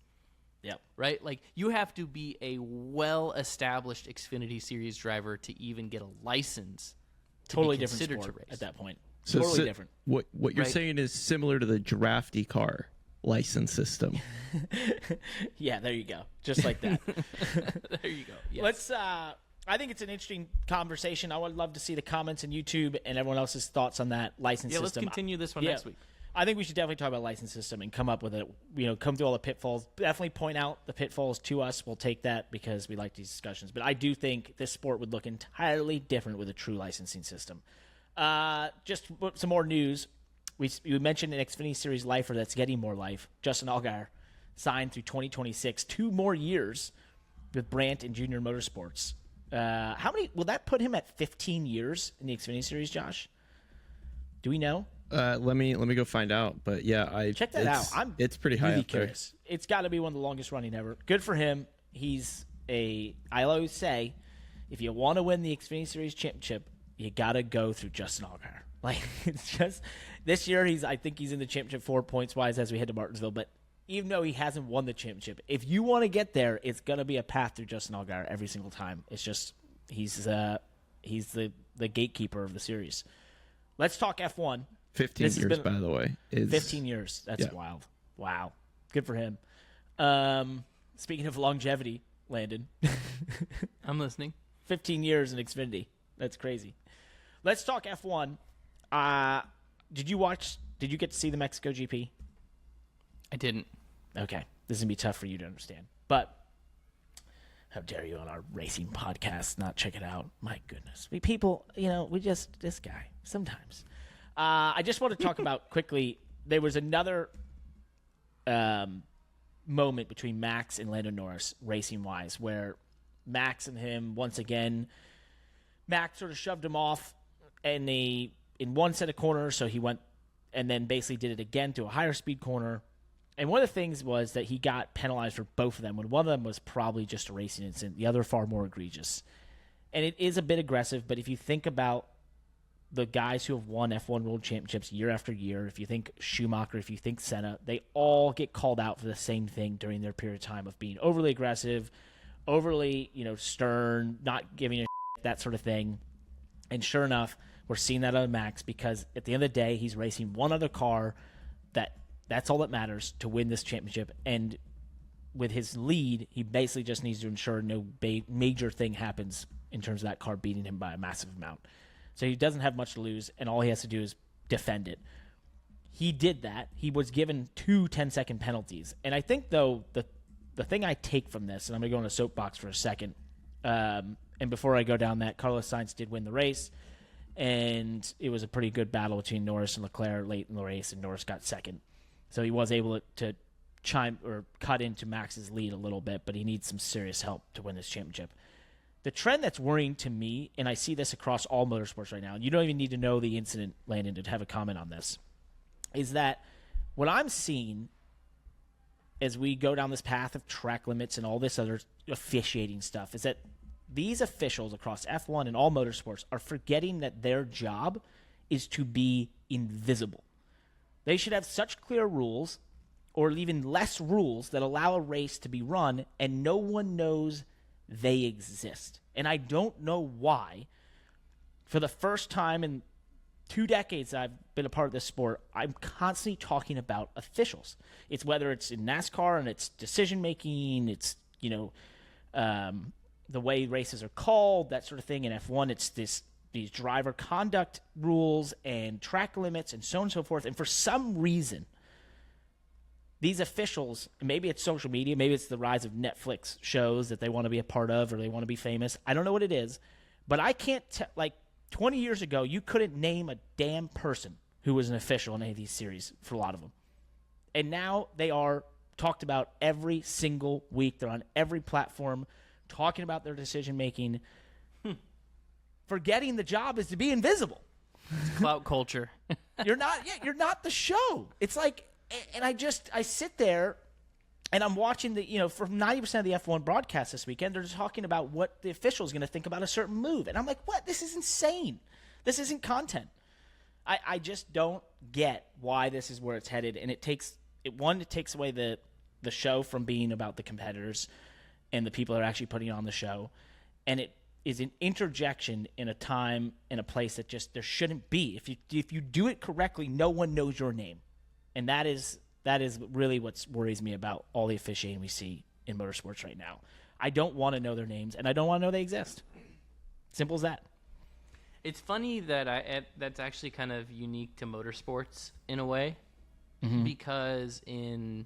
Yep. Right? Like you have to be a well-established Xfinity Series driver to even get a license to Totally be different considered sport to race at that point. So Totally different. What you're Right. saying is similar to the drafty car license system. Yeah, there you go. Just like that. There you go. Yes. Let's I think it's an interesting conversation. I would love to see the comments on YouTube and everyone else's thoughts on that license let's system. continue this one next week. I think we should definitely talk about license system and come up with it. Come through all the pitfalls. Definitely point out the pitfalls to us. We'll take that because we like these discussions. But I do think this sport would look entirely different with a true licensing system. Just some more news. We mentioned an Xfinity Series lifer that's getting more life. Justin Allgaier signed through 2026, 2 more years with Brandt and Junior Motorsports. How many will that put him at? 15 years in the Xfinity Series, Josh? Do we know? Let me go find out. But yeah, Check that out. It's pretty high really up there. curious. It's got to be one of the longest running ever. Good for him. I always say, if you want to win the Xfinity Series championship, you got to go through Justin Allgaier. Like, it's just this year, I think he's in the championship 4 points wise as we head to Martinsville. But even though he hasn't won the championship, if you want to get there, it's gonna be a path through Justin Allgaier every single time. It's just he's the gatekeeper of the series. Let's talk F1. 15 years, by the way. 15 years. That's wild. Wow. Good for him. Speaking of longevity, Landon. I'm listening. 15 years in Xfinity. That's crazy. Let's talk F1. Did you get to see the Mexico GP? I didn't. Okay. This is going to be tough for you to understand. But how dare you on our racing podcast not check it out? My goodness. This guy, sometimes. I just want to talk about quickly, there was another moment between Max and Landon Norris, racing-wise, where Max and him, once again, Max sort of shoved him off in one set of corners, so he went and then basically did it again to a higher speed corner. And one of the things was that he got penalized for both of them, when one of them was probably just a racing incident, the other far more egregious. And it is a bit aggressive, but if you think about the guys who have won F1 World Championships year after year, if you think Schumacher, if you think Senna, they all get called out for the same thing during their period of time of being overly aggressive, overly, stern, not giving a shit, that sort of thing. And sure enough, we're seeing that out of Max because at the end of the day, he's racing one other car that's all that matters to win this championship. And with his lead, he basically just needs to ensure no major thing happens in terms of that car beating him by a massive amount. So he doesn't have much to lose, and all he has to do is defend it. He did that. He was given 2 10-second penalties. And I think, though, the thing I take from this, and I'm going to go on a soapbox for a second, and before I go down that, Carlos Sainz did win the race, and it was a pretty good battle between Norris and Leclerc late in the race, and Norris got second. So he was able to cut into Max's lead a little bit, but he needs some serious help to win this championship. The trend that's worrying to me, and I see this across all motorsports right now, and you don't even need to know the incident, Landon, to have a comment on this, is that what I'm seeing as we go down this path of track limits and all this other officiating stuff is that these officials across F1 and all motorsports are forgetting that their job is to be invisible. They should have such clear rules, or even less rules, that allow a race to be run and no one knows they exist. And I don't know why, for the first time in 2 decades I've been a part of this sport, I'm constantly talking about officials. It's whether it's in NASCAR and it's decision-making, it's, the way races are called, that sort of thing. In F1, it's these driver conduct rules and track limits and so on and so forth. And for some reason, these officials, maybe it's social media, maybe it's the rise of Netflix shows that they want to be a part of or they want to be famous. I don't know what it is, but I can't 20 years ago, you couldn't name a damn person who was an official in any of these series for a lot of them. And now they are talked about every single week. They're on every platform talking about their decision-making. Forgetting the job is to be invisible. It's clout culture. You're not the show. It's like, and I sit there and I'm watching from 90% of the F1 broadcast this weekend, they're just talking about what the official is going to think about a certain move. And I'm like, what? This is insane. This isn't content. I just don't get why this is where it's headed. And it takes away the show from being about the competitors and the people that are actually putting on the show. And it is an interjection in a time and a place that just there shouldn't be. If you do it correctly, no one knows your name. And that is really what worries me about all the officiating we see in motorsports right now. I don't want to know their names, and I don't want to know they exist. Simple as that. It's funny that that's actually kind of unique to motorsports in a way, because in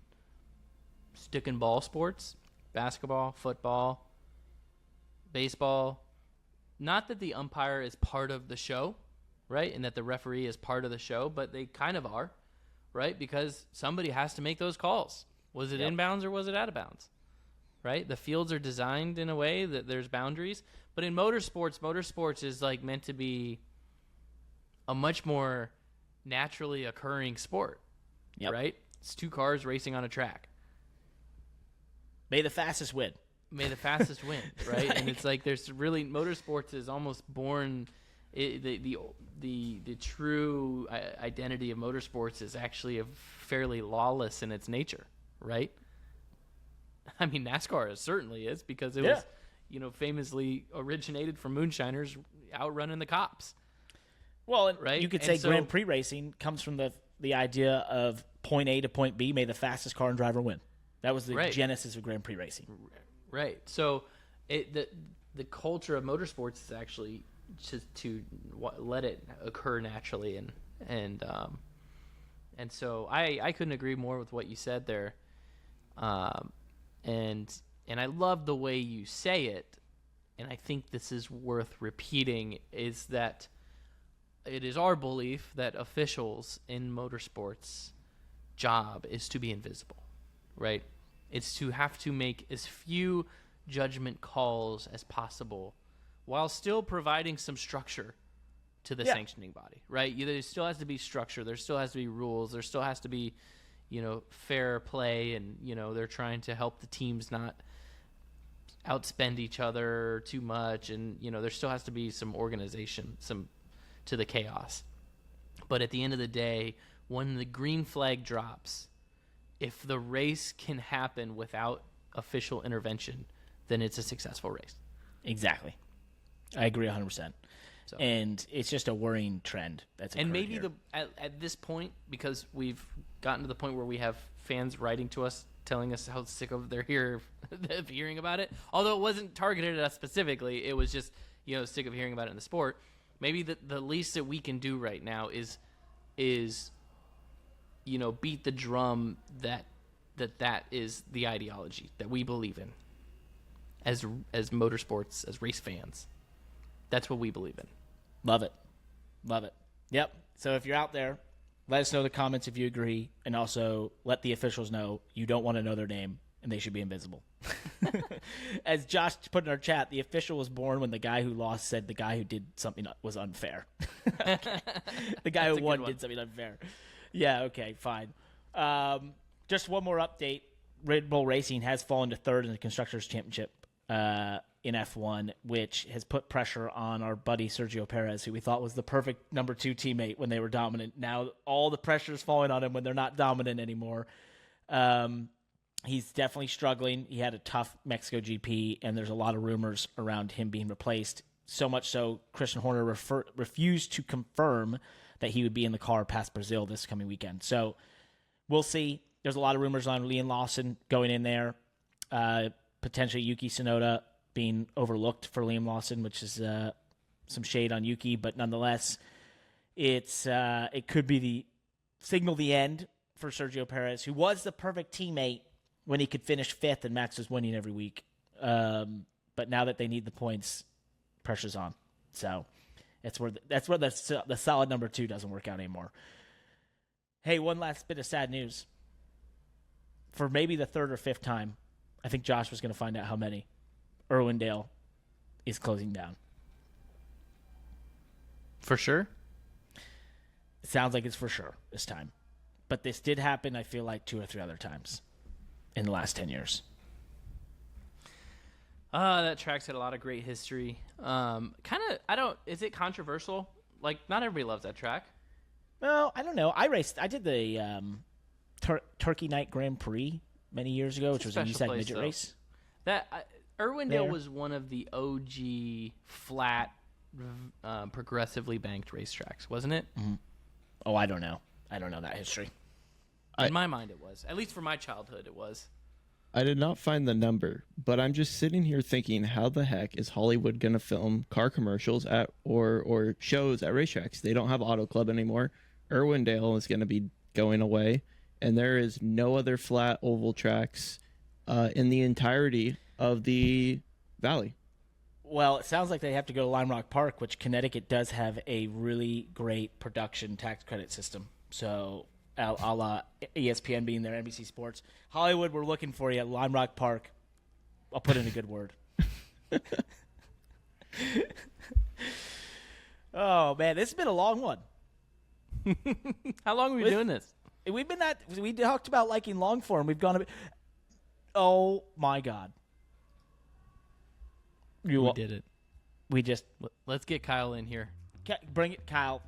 stick and ball sports, basketball, football, baseball, not that the umpire is part of the show, right, and that the referee is part of the show, but they kind of are, right, because somebody has to make those calls. Was it inbounds or was it out of bounds, right? The fields are designed in a way that there's boundaries, but in motorsports is like meant to be a much more naturally occurring sport, right? It's 2 cars racing on a track. May the fastest win. May the fastest win, right? And it's like there's really motorsports is almost born. The true identity of motorsports is actually fairly lawless in its nature, right? I mean, NASCAR certainly is because it was, famously originated from moonshiners outrunning the cops. Well, right? You could say Grand Prix racing comes from the idea of point A to point B, may the fastest car and driver win. That was the genesis of Grand Prix racing. Right. So the culture of motorsports is actually just to let it occur naturally, and so I couldn't agree more with what you said there, and I love the way you say it, and I think this is worth repeating, is that it is our belief that officials in motorsports' job is to be invisible, right? It's to have to make as few judgment calls as possible while still providing some structure to the sanctioning body, right? There still has to be structure. There still has to be rules. There still has to be, fair play, and, they're trying to help the teams not outspend each other too much, and, there still has to be some organization, some to the chaos. But at the end of the day, when the green flag drops, if the race can happen without official intervention, then it's a successful race. Exactly. I agree 100%. So. And it's just a worrying trend that's occurring. And maybe here. at this point, because we've gotten to the point where we have fans writing to us telling us how sick of they're of hearing about it. Although it wasn't targeted at us specifically, it was just sick of hearing about it in the sport. Maybe the least that we can do right now is beat the drum that is the ideology that we believe in as motorsports, as race fans. That's what we believe in. Love it. Yep. So if you're out there, let us know in the comments if you agree, and also let the officials know you don't want to know their name and they should be invisible. As Josh put in our chat, the official was born when the guy who lost said the guy who did something was unfair. Okay. The guy who won did something unfair. Yeah, okay, fine. Just one more update. Red Bull Racing has fallen to third in the Constructors' Championship in F1, which has put pressure on our buddy Sergio Perez, who we thought was the perfect number 2 teammate when they were dominant. Now all the pressure is falling on him when they're not dominant anymore. He's definitely struggling. He had a tough Mexico GP, and there's a lot of rumors around him being replaced. So much so, Christian Horner refused to confirm that he would be in the car past Brazil this coming weekend. So we'll see. There's a lot of rumors on Liam Lawson going in there. Potentially Yuki Tsunoda being overlooked for Liam Lawson, which is some shade on Yuki, but nonetheless, it could be the end for Sergio Perez, who was the perfect teammate when he could finish 5th and Max was winning every week. But now that they need the points, pressure's on. So that's where the solid number 2 doesn't work out anymore. Hey, one last bit of sad news. For maybe the 3rd or 5th time, I think Josh was going to find out how many. Irwindale is closing down. For sure? It sounds like it's for sure this time. But this did happen, I feel like, 2 or 3 other times in the last 10 years. That track's had a lot of great history. Is it controversial? Like, not everybody loves that track. Well, I don't know. I did the Turkey Night Grand Prix many years ago, which was a USAC midget race. Irwindale was one of the OG flat, progressively banked racetracks, wasn't it? Mm-hmm. Oh, I don't know. I don't know that history. In my mind, it was. At least for my childhood, it was. I did not find the number, but I'm just sitting here thinking, how the heck is Hollywood going to film car commercials at or shows at racetracks? They don't have Auto Club anymore. Irwindale is going to be going away, and there is no other flat oval tracks in the entirety of the valley. Well, it sounds like they have to go to Lime Rock Park, which Connecticut does have a really great production tax credit system. So, a la ESPN being there, NBC Sports. Hollywood, we're looking for you at Lime Rock Park. I'll put in a good word. Oh, man, this has been a long one. How long are we doing this? We talked about liking long form. We've gone a bit. Oh, my God. We did it. We just let's get Kyle in here. Bring it, Kyle.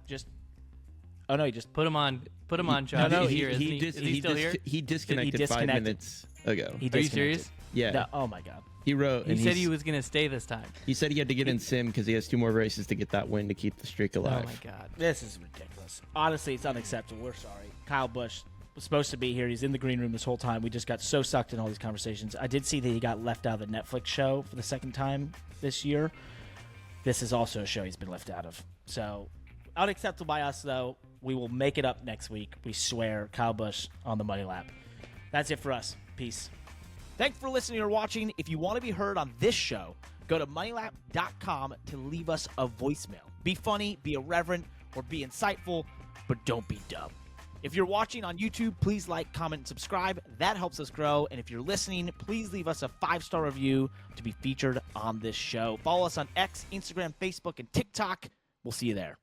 Oh no, he just put him on. Put him on, Josh. No, Is he still here? He disconnected 5 minutes ago. Are you serious? Yeah. No, oh my God. He wrote. He said he was going to stay this time. He said he had to get in sim because he has 2 more races to get that win to keep the streak alive. Oh my God. This is ridiculous. Honestly, it's unacceptable. We're sorry. Kyle Busch was supposed to be here. He's in the green room this whole time. We just got so sucked in all these conversations. I did see that he got left out of the Netflix show for the 2nd time this year. This is also a show he's been left out of. So, unacceptable by us, though. We will make it up next week. We swear. Kyle Busch on the Money Lap. That's it for us. Peace. Thanks for listening or watching. If you want to be heard on this show, go to moneylap.com to leave us a voicemail. Be funny, be irreverent, or be insightful, but don't be dumb. If you're watching on YouTube, please like, comment, and subscribe. That helps us grow. And if you're listening, please leave us a 5-star review to be featured on this show. Follow us on X, Instagram, Facebook, and TikTok. We'll see you there.